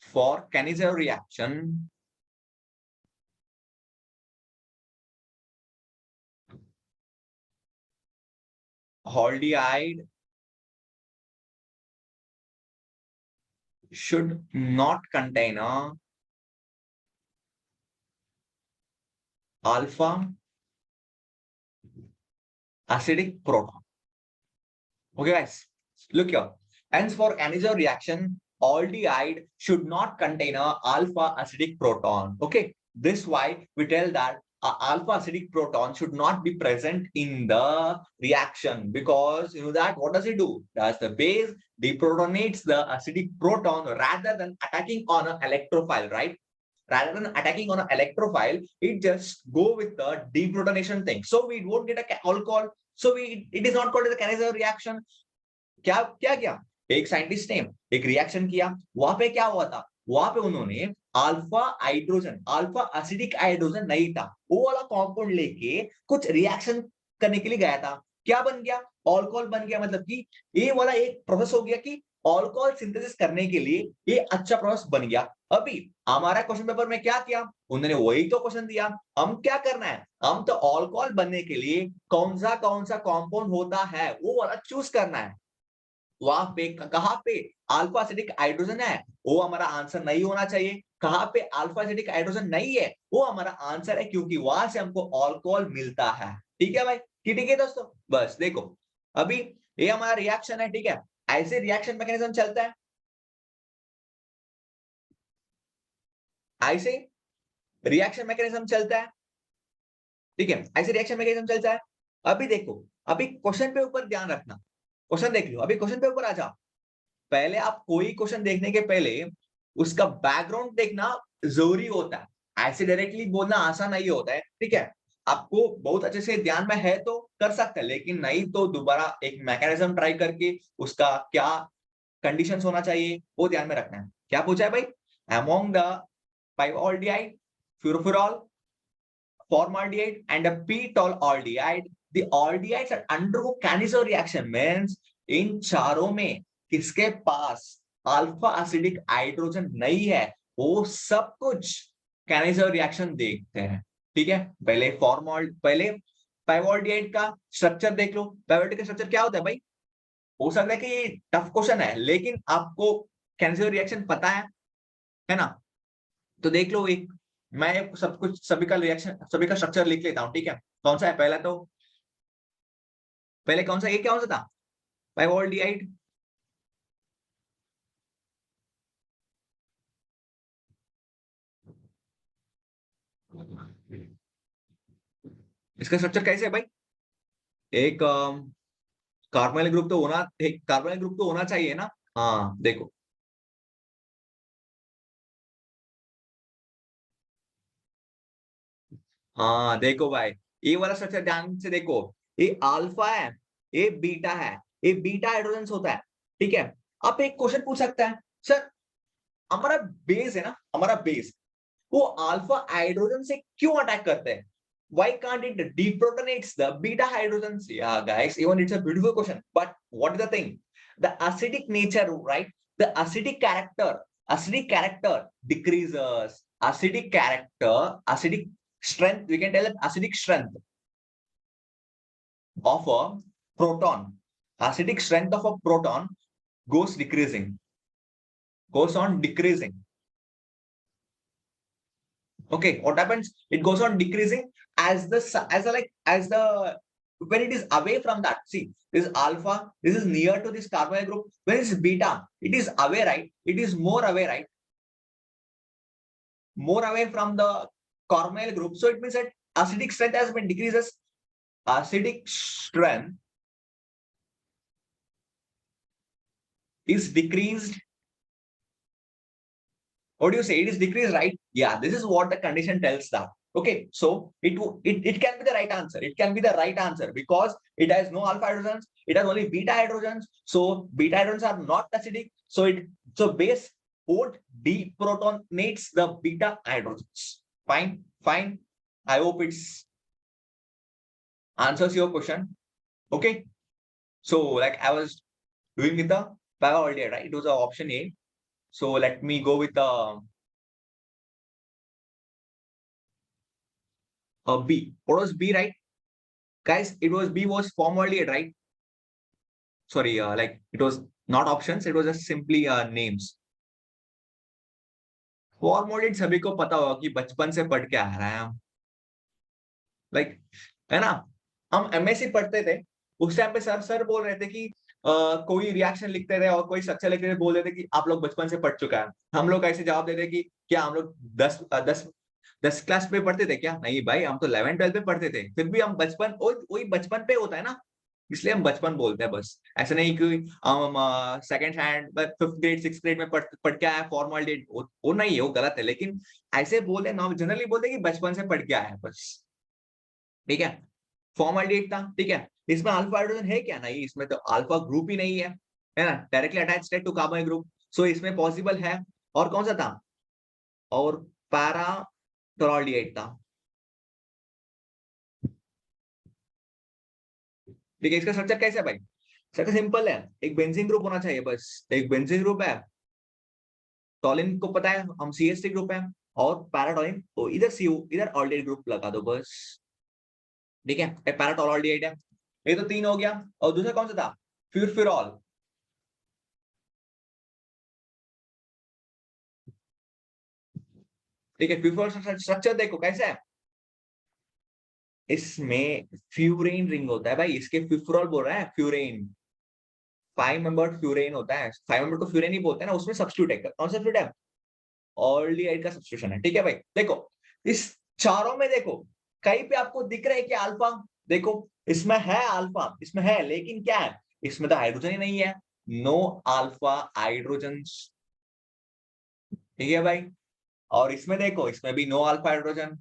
for Kanizer reaction, aldehyde should not contain a alpha acidic proton. Okay, guys, look here. Hence, for Kanizer reaction, aldehyde should not contain a alpha acidic proton. Okay, this why we tell that alpha acidic proton should not be present in the reaction, because you know that what does it do? Does the base deprotonates the acidic proton rather than attacking on an electrophile, right? Rather than attacking on an electrophile, it just go with the deprotonation thing. So we won't get a alcohol. So it is not called as a Kanizer reaction. क्या क्या किया? एक scientist ने एक reaction किया, वहां पे क्या हुआ था? वहां पे उन्होंने अल्फा एसिडिक हाइड्रोजन नहीं था, वो वाला कंपाउंड लेके कुछ रिएक्शन करने के लिए गया था। क्या बन गया? अल्कोहल बन गया। मतलब कि ये वाला एक प्रोसेस हो गया कि अल्कोहल सिंथेसिस करने के लिए ये अच्छा प्रोसेस बन गया। अभी हमारा क्वेश्चन पेपर में क्या किया? उन्होंने वही तो क्वेश्चन दिया, हम क्या करना है? हम तो अल्कोहल बनने के लिए कौन सा कंपाउंड होता है वो वाला चूज करना है। वहां पे कहां पे अल्फा एसिडिक हाइड्रोजन है, वो हमारा आंसर नहीं होना चाहिए। कहां पे अल्फा एसिडिक हाइड्रोजन नहीं है, वो हमारा आंसर है, क्योंकि वहां से हमको अल्कोहल मिलता है। ठीक है भाई? ठीक है दोस्तों, बस देखो अभी ये हमारा रिएक्शन है। ठीक है, ऐसे रिएक्शन मैकेनिज्म चलता है, ऐसे रिएक्शन मैकेनिज्म चलता है। ठीक है, ऐसे रिएक्शन मैकेनिज्म चलता है। अभी देखो, अभी क्वेश्चन पे ऊपर ध्यान रखना। क्वेश्चन देख लो, अभी क्वेश्चन पे ऊपर आ जाओ। पहले आप कोई क्वेश्चन देखने के पहले उसका बैकग्राउंड देखना जरूरी होता है। ऐसे डायरेक्टली बोलना आसान नहीं होता है। ठीक है, आपको बहुत अच्छे से ध्यान में है तो कर सकते हैं, लेकिन नहीं तो दोबारा एक मैकेनिज्म ट्राई करके उसका क्या कंडीशंस होना चाहिए वो ध्यान में रखना है। क्या पूछा है भाई? Among the pivaldehyde, furfural, formaldehyde and a p-tol aldehyde, the aldehydes that undergo Kanizer reaction means इन चारों में किसके पास अल्फा एसिडिक हाइड्रोजन नहीं है, वो सब कुछ कैनिजर रिएक्शन देखते हैं। ठीक है, पहले पाइवॉल्डिहाइड का स्ट्रक्चर देख लो। पाइवॉल्डिहाइड का स्ट्रक्चर क्या होता है भाई? हो सकता है कि ये टफ क्वेश्चन है, लेकिन आपको कैनिजर रिएक्शन पता है ना? तो देख लो, एक मैं सब कुछ सभी का रिएक्शन सभी का स्ट्रक्चर लिख लेता हूँ। ठीक है, कौन सा है पहला? तो पहले कौन सा, ये क्या था? पाइवॉल्डिहाइड। इसका स्ट्रक्चर कैसे है भाई? एक कार्बोनिल ग्रुप तो होना, एक कार्बोनिल ग्रुप तो होना चाहिए ना? हाँ देखो, हाँ देखो भाई, ये वाला स्ट्रक्चर ध्यान से देखो। ये अल्फा है, ये बीटा है, ये बीटा हाइड्रोजन होता है। ठीक है, आप एक क्वेश्चन पूछ सकता है, सर हमारा बेस है ना, हमारा बेस वो अल्फा हाइड्रोजन से क्यों अटैक करते हैं? Why can't it deprotonates the beta hydrogens? Yeah, guys, even it's a beautiful question. But what is the thing? The acidic nature, right? The acidic character decreases. Acidic strength, we can tell it acidic strength of a proton. Acidic strength of a proton goes decreasing, goes on decreasing. Okay, what happens? It goes on decreasing as the when it is away from that. See, this is alpha, this is near to this carbonyl group. When it's beta, it is away, right? It is more away, right? More away from the carbonyl group. So it means that acidic strength has been decreases. Acidic strength is decreased. What do you say? It is decreased, right? Yeah, this is what the condition tells that. Okay, so it can be the right answer. It can be the right answer because it has no alpha hydrogens. It has only beta hydrogens. So beta hydrogens are not acidic. So base won't deprotonates the beta hydrogens. Fine, fine. I hope it's answers your question. Okay. So like I was doing with the para-aldehyde, right? It was option A. So let me go with the B. What was B, right? Guys, it was B was formaldehyde, right? Sorry, like it was not options, it was just simply names. फॉर्मोलिड सभी को पता होगा कि बचपन से पढ़ के आ रहा है हम, लाइक है ना। हम एमएससी पढ़ते थे, उस टाइम पे सर बोल रहे थे कि कोई रिएक्शन लिखते थे और कोई स्ट्रक्चर लिखते थे, बोल रहे थे कि आप लोग बचपन से पढ़ चुका है। हम लोग ऐसे जवाब देते कि क्या हम लोग 10 क्लास पे पढ़ते थे क्या? नहीं भाई, हम तो 11-12 पे पढ़ते थे। फिर भी हम बचपन, वही बचपन पे होता है ना, इसलिए हम बचपन बोलते हैं बस। ऐसा नहीं कि हम second hand 5th grade 6th grade में पढ़ के आया फॉर्मल डेट, वो नहीं है, वो गलत है। लेकिन ऐसे बोलते नॉर्मल जनरली बोलते कि बचपन से पढ़ के आया है बस, ठीक है। फॉर्मल डेट था, ठीक है। इसमें अल्फा हाइड्रोजन है क्या? नहीं, इसमें तो अल्फा ग्रुप ही नहीं है ना, directly attached to carbon group. So इसमें पॉसिबल है। और कौन सा था? और पैरा टोरॉल्डिएट था, ठीक है। इसका स्ट्रक्चर कैसा है भाई? स्ट्रक्चर सिंपल है, एक बेंजीन ग्रुप होना चाहिए बस। एक बेंजीन ग्रुप है, टॉलिन को पता है हम CH3 ग्रुप है, और पैराटॉलिन तो इधर CO इधर ऑल्डिहाइड ग्रुप लगा दो बस, ठीक है। एक पैराटोलॉल्डिहाइड है, ये तो 3 हो गया। और दूसरा कौन सा था? फ्यूरफिरॉल, ठीक है। फ्यूरफिरॉल स्ट्रक्चर देखो कैसा है, इसमें फ्यूरेन रिंग होता है भाई, इसके फ्यूरफिरॉल बोल रहा है, फ्यूरेन 5 मेंबर फ्यूरेन होता है, 5 मेंबर को फ्यूरेन ही बोलते हैं ना। उसमें सब्स्टिट्यूट है, कौन सा सब्स्टिट्यूट है? ऑल्डिहाइड का सब्स्टिट्यूशन है, ठीक है भाई। देखो इस चारों में देखो कहीं पे आपको दिख रहा है कि अल्फा, देखो इसमें है अल्फा, इसमें है, लेकिन क्या है, इसमें तो हाइड्रोजन ही नहीं है। नो अल्फा हाइड्रोजन, ठीक है भाई। और इसमें देखो, इसमें भी no alpha hydrogen,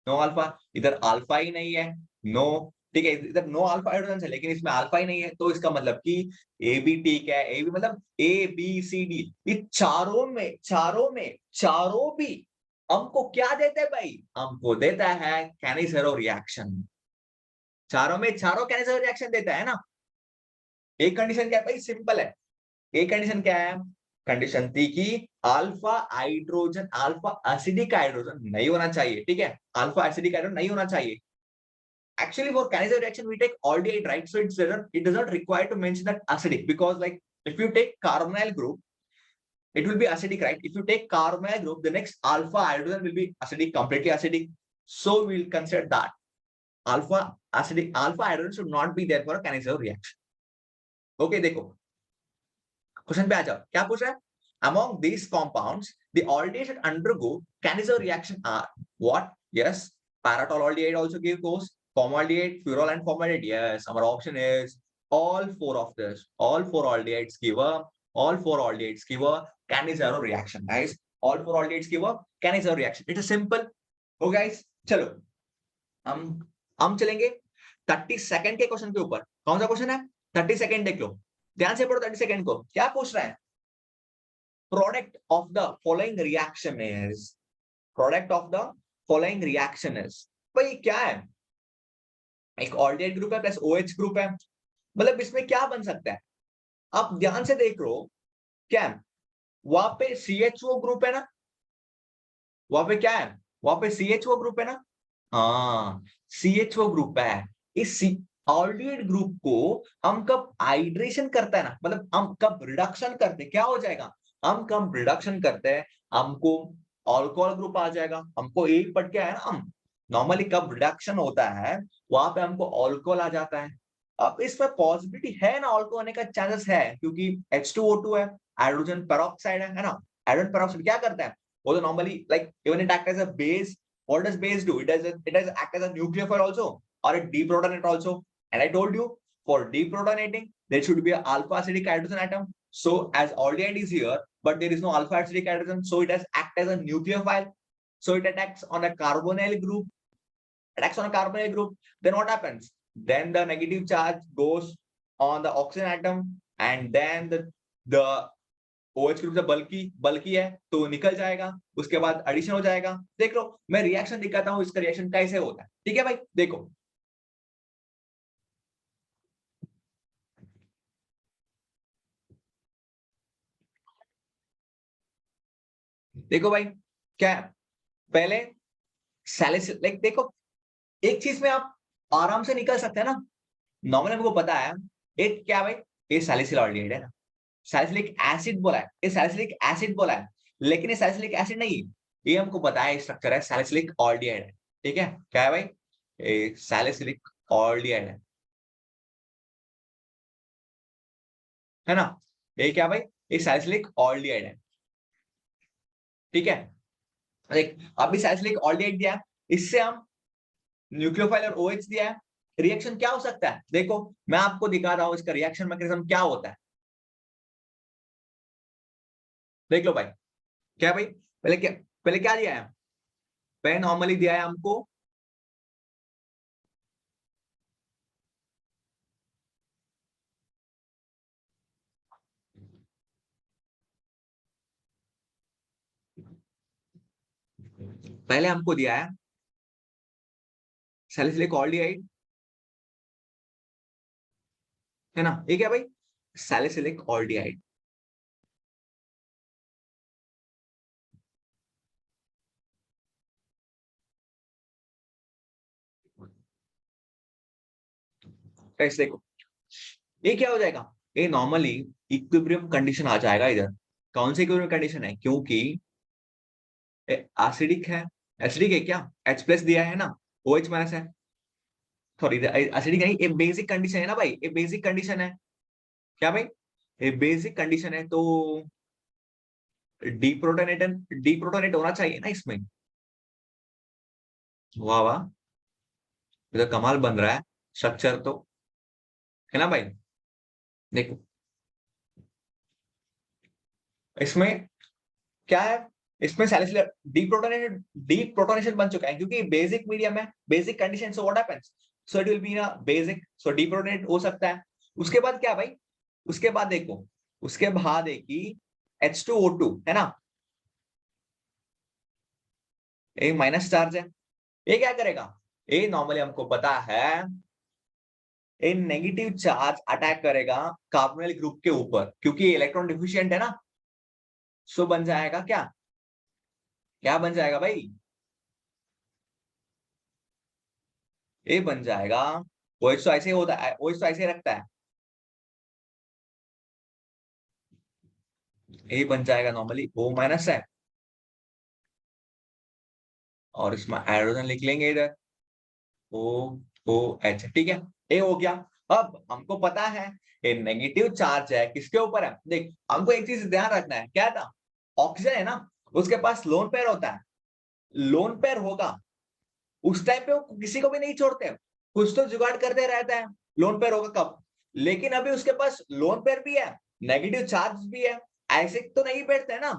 no alpha, इधर अल्फा ही नहीं है, नो, ठीक है। इधर नो अल्फा हाइड्रोजन है लेकिन इसमें अल्फा ही नहीं है, तो इसका मतलब कि ए भी ठीक है। ए भी मतलब ABCD, ये चारों भी हमको क्या देते हैं भाई? हमको देता है कैनिसेरो रिएक्शन। चारों में चारों कैनिसेरो रिएक्शन देता है ना। एक कंडीशन क्या है भाई? सिंपल है। एक कंडीशन क्या है? कंडीशन थी कि alpha hydrogen, alpha acidic hydrogen नहीं होना चाहिए, ठीक है। अल्फा एसिडिक हाइड्रोजन नहीं होना चाहिए। Actually, for Cannizzaro reaction, we take aldehyde, right? So it does not require to mention that acidic, because like if you take carbonyl group, it will be acidic, right? If you take carbonyl group, the next alpha hydrogen will be acidic, completely acidic. So we'll consider that alpha acidic, alpha hydrogen should not be there for a Cannizzaro reaction. Okay, देखो question पे आ जाओ, क्या पूछ रहा है? Among these compounds, the aldehyde should undergo Cannizzaro reaction are what? Yes, paratololdehyde also goes, formaldehyde, furol and formaldehyde. Yes, our option is all four of this. All four aldehydes give a Cannizzaro reaction, guys. All four aldehydes give a Cannizzaro reaction. It is simple. Oh guys, चलो हम चलेंगे 32nd के question के ऊपर। कौन सा question है? 32nd देख लो, ध्यान से पढ़ो 32nd को। क्या पूछ रहा है? Product of the following reaction is, product of the following reaction is, भाई क्या है? एक ऑल्डिहाइड ग्रुप है प्लस OH ग्रुप है, मतलब इसमें क्या बन सकता है? आप ध्यान से देख लो, क्या है वहां पे? CHO ग्रुप है ना, वहां पे क्या है? वहां पे CHO ग्रुप है ना, हाँ CHO ग्रुप है। इस ऑल्डिहाइड ग्रुप को हम कब हाइड्रेशन करता है ना, मतलब हम कब रिडक्शन करते, क्या हो जाएगा? हम कब रिडक्शन करते हैं, हमको अल्कोहल ग्रुप आ जाएगा। हमको एक पढ़ के आया ना हम, नॉर्मली कब रिडक्शन होता है वहां पे हमको अल्कोहल आ जाता है। अब इसमें पॉसिबिलिटी है ना, अल्कोहल होने का चांसेस है, क्योंकि H2O2 है, हाइड्रोजन पेरोक्साइड है ना। हाइड्रोजन पेरोक्साइड क्या करता है? वो तो normally like even it act as a base. What does base do? It does act as a nucleophile also, or a deprotonate also. And I told you, for deprotonating, there should be an alpha acidic hydrogen atom. So as aldehyde is here, but there is no alpha acidic hydrogen, so it has act as a nucleophile. So it attacks on a carbonyl group. Attacks on a carbonyl group. Then what happens? Then the negative charge goes on the oxygen atom, and then the OH group से बल्कि है तो निकल जाएगा, उसके बाद addition हो जाएगा। देख लो, मैं रिएक्शन दिखाता हूँ, इसका रिएक्शन कैसे होता है। ठीक है भाई, देखो देखो भाई, क्या है? पहले सैलिसिलिक, देखो एक चीज में आप आराम से निकल सकते हैं ना, नॉर्मली हमको पता है एक क्या भाई, ये सैलिसिलऑल्डिहाइड है ना, सैलिसिलिक एसिड बोला है, ये सैलिसिलिक एसिड बोला है, लेकिन ये सैलिसिलिक एसिड नहीं, ये हमको पता है स्ट्रक्चर है सैलिसिलिक ऑल्डिहाइड है। ठीक है, क्या है भाई? ये सैलिसिलिक ऑल्डिहाइड है ना? ये क्या भाई? ये सैलिसिलिक ऑल्डिहाइड है। ठीक है, देख अभी सैलिसिलिक ऑल्डिहाइड दिया है, इससे हम न्यूक्लियोफाइल और OH दिया है, रिएक्शन क्या हो सकता है? देखो मैं आपको दिखा रहा हूं इसका रिएक्शन मैकेनिज्म क्या होता है। देख लो भाई, क्या भाई, पहले क्या दिया है? पहले नॉर्मली दिया है हमको पहले हमको दिया है सैलिसिलिक ऑल्डिहाइड, है ना? ये क्या भाई? Salicylic aldehyde. कैसे? देखो ये क्या हो जाएगा, ये नॉर्मली इक्विलिब्रियम कंडीशन आ जाएगा इधर। कौन सी इक्विलिब्रियम कंडीशन है? क्योंकि एसिडिक है, एसिडिक है क्या, H प्लस दिया है ना, OH माइनस है, सॉरी एसिडिक नहीं, ये बेसिक कंडीशन है ना भाई, ये बेसिक कंडीशन है। क्या भाई? ये बेसिक कंडीशन है, तो डीप्रोटोनेट होना चाहिए ना इसमें। वाह वाह, ये तो कमाल बन रहा है स्ट्रक्चर तो, है ना भाई? देखो इसमें क्या है, इसमें सैलिसिलिक डीप्रोटोनेशन बन चुका है, क्योंकि बेसिक मीडियम है, basic condition, so what happens, so it will be ना बेसिक, सो डीप्रोटोनेट हो सकता है। उसके बाद क्या भाई? उसके बाद देखो, उसके बाद है कि H2O2 है ना, ये माइनस चार्ज है, ये क्या करेगा? ये नॉर्मली हमको पता है ये नेगेटिव चार्ज अटैक करेगा कार्बोनिल ग्रुप के ऊपर, क्योंकि ये इलेक्ट्रॉन डिफिशिएंट है ना, सो बन जाएगा क्या, क्या बन जाएगा भाई? ये बन जाएगा, OH तो ऐसे ही होता है, OH तो ऐसे ही रखता है, ये बन जाएगा नॉर्मली O माइनस है, और इसमें हाइड्रोजन लिख लेंगे इधर OOH। ठीक है, ये हो गया। अब हमको पता है ये नेगेटिव चार्ज है किसके ऊपर है, देख हमको एक चीज ध्यान रखना है, क्या था? ऑक्सीजन है ना, उसके पास लोन पेयर होता है, लोन पेयर होगा उस टाइम पे वो किसी को भी नहीं छोड़ते, कुछ तो जुगाड़ करते रहता है, लोन पेयर होगा कब, लेकिन अभी उसके पास लोन पेयर भी है, नेगेटिव चार्ज भी है, ऐसे तो नहीं बैठते ना,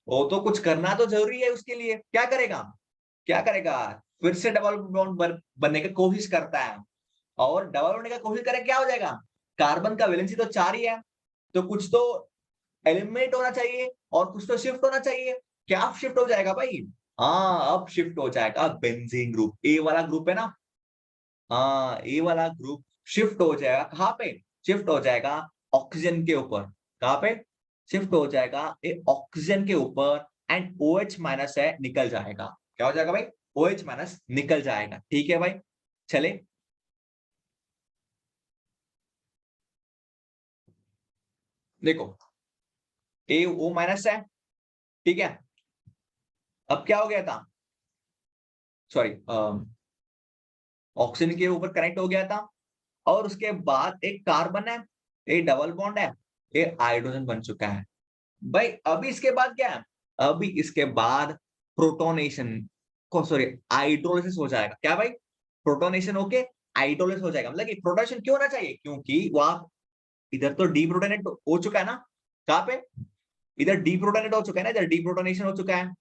वो तो कुछ करना तो जरूरी है, उसके लिए क्या करेगा, क्या करेगा? फिर से डबल बॉन्ड बनने की कोशिश करता है, और डबल होने का कोशिश करे क्या हो जाएगा, कार्बन का वैलेंसी तो 4 ही है, तो कुछ तो एलिमिनेट होना चाहिए और कुछ तो शिफ्ट होना चाहिए, क्या शिफ्ट हो जाएगा भाई? हाँ, अब शिफ्ट हो जाएगा बेंजीन ग्रुप, ए वाला ग्रुप है ना, हाँ ए वाला ग्रुप शिफ्ट हो जाएगा, कहाँ पे शिफ्ट हो जाएगा? ऑक्सीजन के ऊपर, कहाँ पे शिफ्ट हो जाएगा? ये ऑक्सीजन के ऊपर, एंड OH माइनस है निकल जाएगा, क्या हो जाएगा भाई? OH माइनस निकल जाएगा। ठीक है भाई, चले देखो, O माइनस है, ठीक है, अब क्या हो गया था, सॉरी ऑक्सीजन के ऊपर कनेक्ट हो गया था, और उसके बाद एक कार्बन है, ये डबल बॉन्ड है, ये हाइड्रोजन बन चुका है भाई। अभी इसके बाद क्या है? अभी इसके बाद प्रोटोनेशन को, सॉरी हाइड्रोलिसिस हो जाएगा, क्या भाई? प्रोटोनेशन होके हाइड्रोलिसिस हो जाएगा, मतलब कि प्रोटोनेशन क्यों होना चाहिए, क्योंकि वहां इधर तो डीप्रोटोनेट हो चुका है ना, कहाँ पे? इधर डीप्रोटोनेट हो चुका है ना, इधर डीप्रोटोनेशन हो चुका है,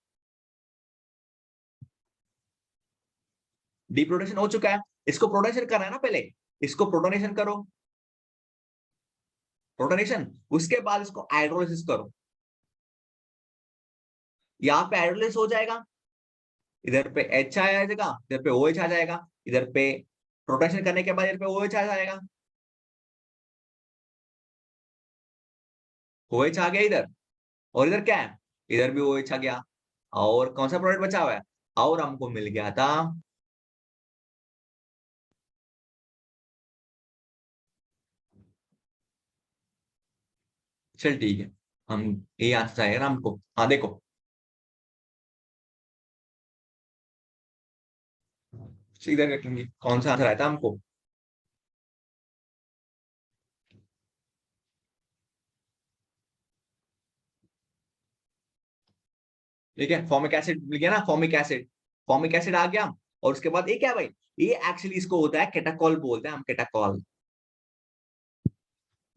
डिप्रोटोनेशन हो चुका है, इसको प्रोटोनेशन करना है ना पहले, इसको प्रोटोनेशन करो, प्रोटोनेशन, उसके बाद इसको हाइड्रोलिसिस करो, यहाँ पे हाइड्रोलिसिस हो जाएगा, इधर पे H आ जाएगा, इधर पे OH आ जाएगा, इधर पे प्रोटोनेशन करने के बाद इधर पे OH आ जाएगा, OH आ गया इधर, और इधर क्या है, इधर भी OH आ गया, और कौन सा प्रोडक्ट बचा हुआ है, और हमको मिल गया था चल ठीक है, हम ये आंसर आएगा ना हमको। हाँ देखो, इधर रखेंगे, कौन सा आंसर आया था हमको, ठीक है, फॉर्मिक एसिड मिल गया ना, फॉर्मिक एसिड, फॉर्मिक एसिड आ गया, और उसके बाद ये क्या है भाई, ये एक्चुअली इसको होता है केटाकॉल बोलते हैं हम, केटाकॉल,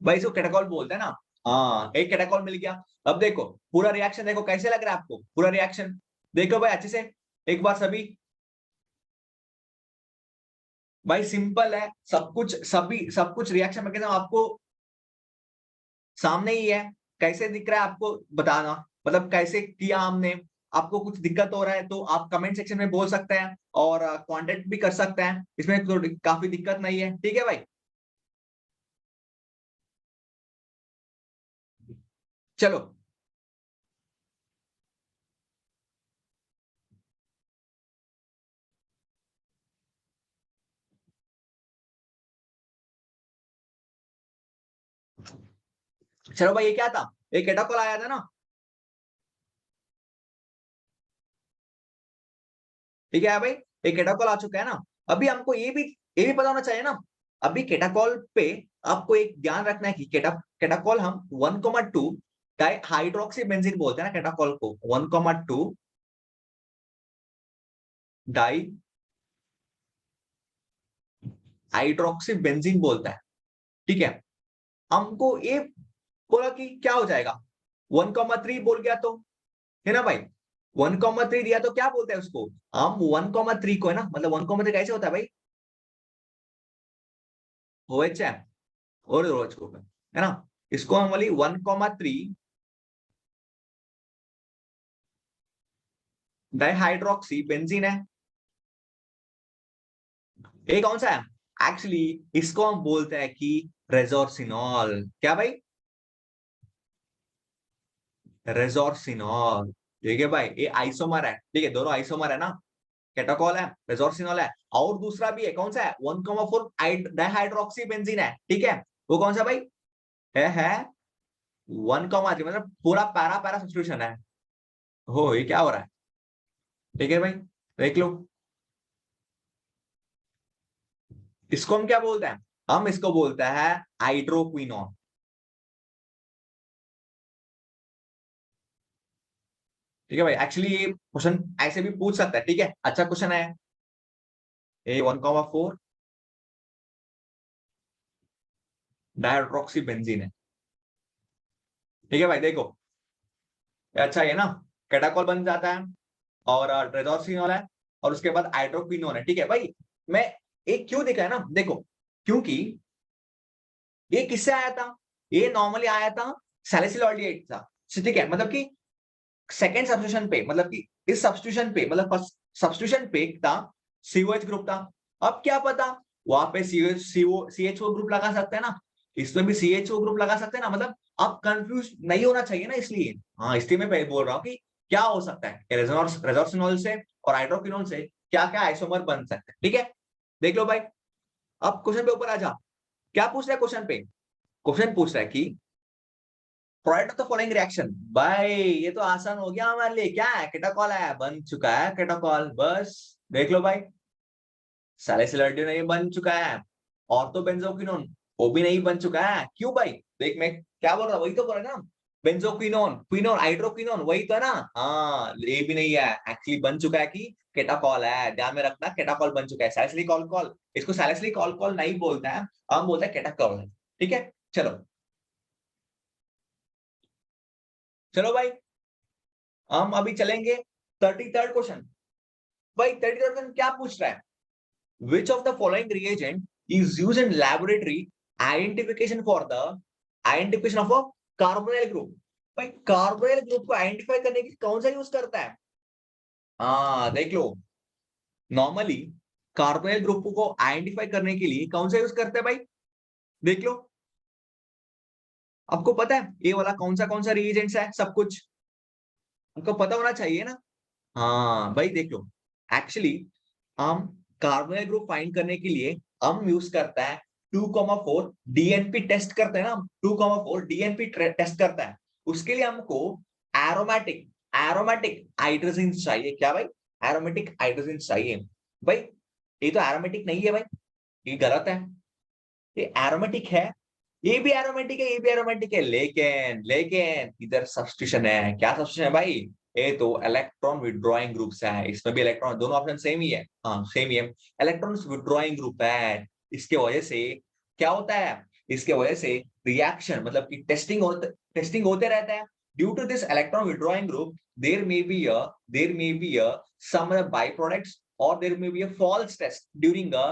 भाई इसको केटाकॉल बोलते हैं ना। हाँ, एक केटाकॉल मिल गया। अब देखो पूरा रिएक्शन देखो कैसे लग रहा है आपको, पूरा रिएक्शन देखो भाई अच्छे से, एक बार सभी, भाई सिंपल है सब कुछ, सभी सब कुछ रिएक्शन मैकेनिज्म आपको सामने ही है, कैसे दिख रहा है आपको बताना, मतलब कैसे किया हमने, आपको कुछ दिक्कत हो रहा है तो आप कमेंट सेक्शन में बोल सकते हैं, और कांटेक्ट भी कर सकते हैं, इसमें तो काफी दिक्कत नहीं है, ठीक है भाई। चलो चलो भाई, ये क्या था, एक केटाकॉल आया था ना, ठीक है भाई, एक केटाकॉल आ चुका है ना, अभी हमको ये भी पता होना चाहिए ना, अभी केटाकॉल पे आपको एक ध्यान रखना है कि केटाकॉल हम 1,2 डाई हाइड्रोक्सी बेंजीन बोलते हैं ना, केटाकॉल को 1,2 डाई हाइड्रोक्सी बेंजीन बोलता है, ठीक है। हमको ये बोला कि क्या हो जाएगा, 1,3 बोल गया तो, है ना भाई, 1,3 दिया तो क्या बोलते हैं उसको, हम 1,3 को है ना, मतलब 1,3 कैसे होता है भाई, OH है और OH ग्रुप है ना, इसको हम बोली 1,3 डाइहाइड्रोक्सी बेंजीन है, ये कौन सा है, एक्चुअली इसको हम बोलते हैं कि रेजोर्सिनॉल, क्या भाई, रेजोर्सिनॉल, ठीक है भाई, ये आइसोमर है, ठीक है, दोनों आइसोमर है ना, केटाकॉल है, रेजोर्सिनॉल है, और दूसरा भी है, कौन सा है, 1,4 डाइहाइड्रोक्सी बेंजीन है, ठीक है, वो कौन सा भाई, है 1,3, मतलब पूरा पैरा पैरा सब्स्टिट्यूशन है, हो ये क्या हो रहा है, ठीक है भाई, देख लो, इसको हम क्या बोलते हैं, हम इसको बोलते हैं हाइड्रोक्विनोन, ठीक है भाई, एक्चुअली ये क्वेश्चन ऐसे भी पूछ सकता है, ठीक है, अच्छा क्वेश्चन है, ए 1,4 डाइहाइड्रोक्सी बेंजीन है, ठीक है भाई, देखो अच्छा है ना, कैटाकॉल बन जाता है, और रेडोक्सिनॉल है, और उसके बाद हाइड्रोक्विनोन है, ठीक है भाई, मैं एक क्यों दिखा है ना, देखो, क्योंकि ये किससे आया था, ये नॉर्मली आया था सैलिसिलॉइड था, ठीक है, मतलब कि सेकेंड सब्स्टिट्यूशन पे, मतलब कि इस सब्स्टिट्यूशन पे, मतलब फर्स्ट सब्स्टिट्यूशन पे था सीओएच ग्रुप था, अब क्या पता वहां पे सीएचओ ग्रुप लगा सकते हैं ना, इसमें भी सीएचओ ग्रुप लगा सकते हैं ना, मतलब आप कंफ्यूज नहीं होना चाहिए ना, इसलिए हाँ, इसलिए मैं पहले बोल रहा हूँ कि क्या हो सकता है रेजोर्सिनॉल से और हाइड्रोक्विनोन से क्या क्या आइसोमर बन सकते हैं, ठीक है, देख लो भाई। अब क्वेश्चन पे ऊपर आ जा, क्या पूछ रहा है क्वेश्चन पे, क्वेश्चन पूछ रहा है कि product of the following reaction, भाई ये तो आसान हो गया हमारे लिए, क्या है, केटाकॉल है, बन चुका है केटाकॉल, बस देख लो भाई, सैलिसिलर नहीं बन चुका है, ऑर्थो बेंजोक्विनोन वो भी नहीं बन चुका है, क्यों भाई, देख मैं क्या बोल रहा हूँ, वही तो बोल रहा है ना, बेंजोक्विनोन क्विनोन हाइड्रोक्विनोन वही तो है ना, हाँ ये भी नहीं है, एक्चुअली बन चुका है कि केटाकॉल है, ध्यान में रखना, केटाकॉल बन चुका है, सैलिसिलिक अल्कोहल, इसको सैलिसिलिक अल्कोहल नहीं बोलता है, हम बोलते हैं केटाकॉल है, ठीक है, चलो, चलो भाई, हम अभी चलेंगे 33rd क्वेश्चन, भाई 33rd क्वेश्चन क्या पूछ रहा है, which of the following reagent is used in laboratory identification for the identification of a carbonyl group? भाई कार्बोनिल ग्रुप को आइडेंटिफाई करने के लिए कौन सा यूज करता है? हाँ देख लो, नॉर्मली कार्बोनिल ग्रुप को आइडेंटिफाई करने के लिए कौन सा यूज करते हैं भाई? देख लो, आपको पता है ये वाला कौन सा रिएजेंट्स है, सब कुछ आपको पता होना चाहिए ना। हाँ भाई देख लो, एक्चुअली हम कार्बोनिल ग्रुप फाइंड करने के लिए हम यूज करता है 2,4 डीएनपी टेस्ट करते हैं ना, 2,4 डीएनपी टेस्ट करता है। उसके लिए हमको एरोमेटिक एरोमेटिक हाइड्रोजन चाहिए। क्या भाई? एरोमेटिक हाइड्रोजन चाहिए। भाई ये तो एरोमेटिक नहीं है भाई, ये गलत है। ये एरोमेटिक है, ये भी एरोमेटिक है, ये भी एरोमेटिक है, लेकिन लेकिन इधर सब्स्टिट्यूशन है। क्या सब्स्टिट्यूशन है भाई? ये तो इलेक्ट्रॉन विड्रॉइंग ग्रुप्स है, इसमें भी इलेक्ट्रॉन, दोनों ऑप्शन सेम ही है। हाँ सेम ही है, इलेक्ट्रॉन विड्रॉइंग ग्रुप है। इसके वजह से क्या होता है? इसके वजह से रिएक्शन मतलब कि टेस्टिंग होते रहता है। Due to this electron withdrawing group there may be a some byproducts or there may be a false test during a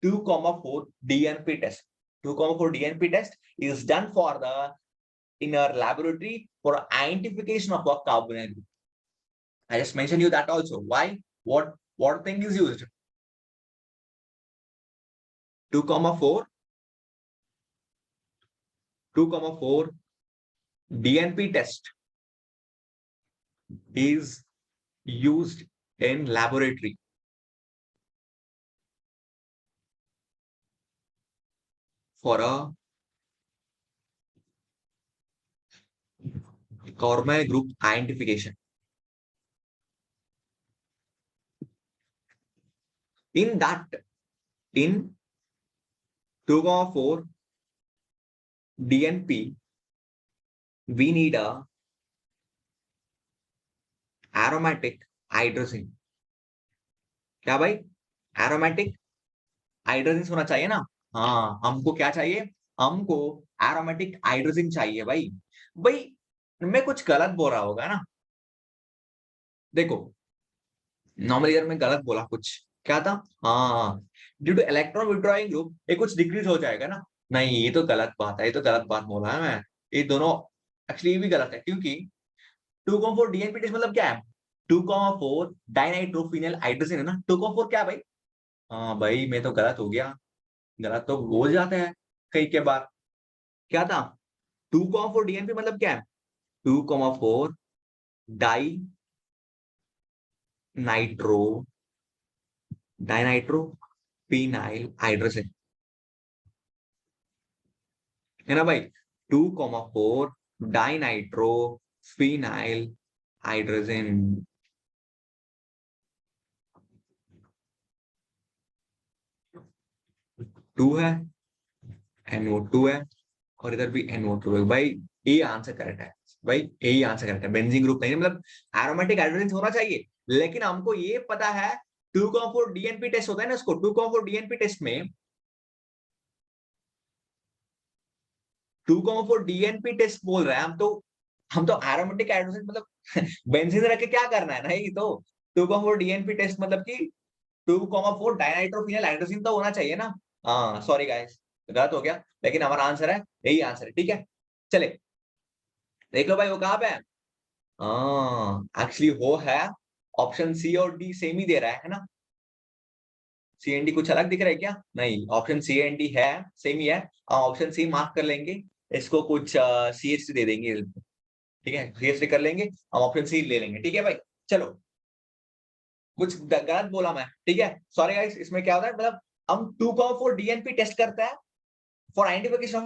2,4 DNP test. 2,4 DNP test is done for the in our laboratory for identification of a carbonyl group. I just mentioned you that also. Why? What thing is used? 2,4 DNP test is used in laboratory for a carbonyl group identification. In 2,4 DNP, we need a aromatic hydrogen. क्या भाई? Aromatic hydrogen होना चाहिए ना। हाँ हमको क्या चाहिए? हमको एरोमेटिक हाइड्रोजन चाहिए भाई। भाई मैं कुछ गलत बोल रहा होगा ना, देखो नॉर्मली यार मैं गलत बोला कुछ। क्या था? हाँ due two electron withdrawing group ये कुछ डिक्रीज हो जाएगा ना। नहीं ये तो गलत बात है, ये तो गलत बात बोला है मैं। ये दोनों एक्चुअली ये भी गलत है, क्योंकि 2,4 डीएनपी टेस्ट मतलब क्या है? 2,4 डाइनाइट्रोफिनल हाइड्रोजन है ना। 2,4 क्या भाई? हाँ भाई मैं तो गलत हो गया, गलत तो हो जाता है कई के बार। क्या था? 2,4 डीएनपी मतलब क्या है? 2,4 डाई नाइट्रो डाइनाइट्रोफिनाइल हाइड्रोजन है ना भाई। 2,4 डाइनाइट्रोफिनाइल हाइड्रोजन। टू है, NO2 है, और इधर भी NO2 है भाई। ये आंसर करेक्ट है भाई, यही आंसर करेक्ट है। बेंजीन ग्रुप नहीं, मतलब एरोमेटिक हाइड्रोजन होना चाहिए। लेकिन हमको ये पता है 2,4 डीएनपी टेस्ट होता है ना, उसको 2,4 डीएनपी टेस्ट में 2,4 डीएनपी टेस्ट बोल रहे हैं हम तो एरोमेटिक हाइड्रोजन मतलब बेंजीन रख के क्या करना है ना। ये तो 2,4 डीएनपी टेस्ट मतलब कि 2,4 डाइनाइट्रोफिनल हाइड्रोजन तो होना चाहिए ना। हाँ सॉरी गाइस, गलत हो गया, लेकिन हमारा आंसर है, यही आंसर है। ठीक है चले देख लो भाई वो कहाँ पे है। हाँ एक्चुअली वो है ऑप्शन सी और डी सेम ही दे रहा है ना। सी एंड डी कुछ अलग दिख रहा है क्या? नहीं, ऑप्शन सी एंड डी है सेम ही है। ऑप्शन सी मार्क कर लेंगे, इसको कुछ सी एच डी दे देंगे। ठीक है सी एच डी कर लेंगे, हम ऑप्शन सी ले लेंगे। ठीक है भाई चलो, कुछ गलत बोला मैं, ठीक है सॉरी गाइस। इसमें क्या होता है मतलब हम 2,4 डीएनपी टेस्ट करता है फॉर आइडेंटिफिकेशन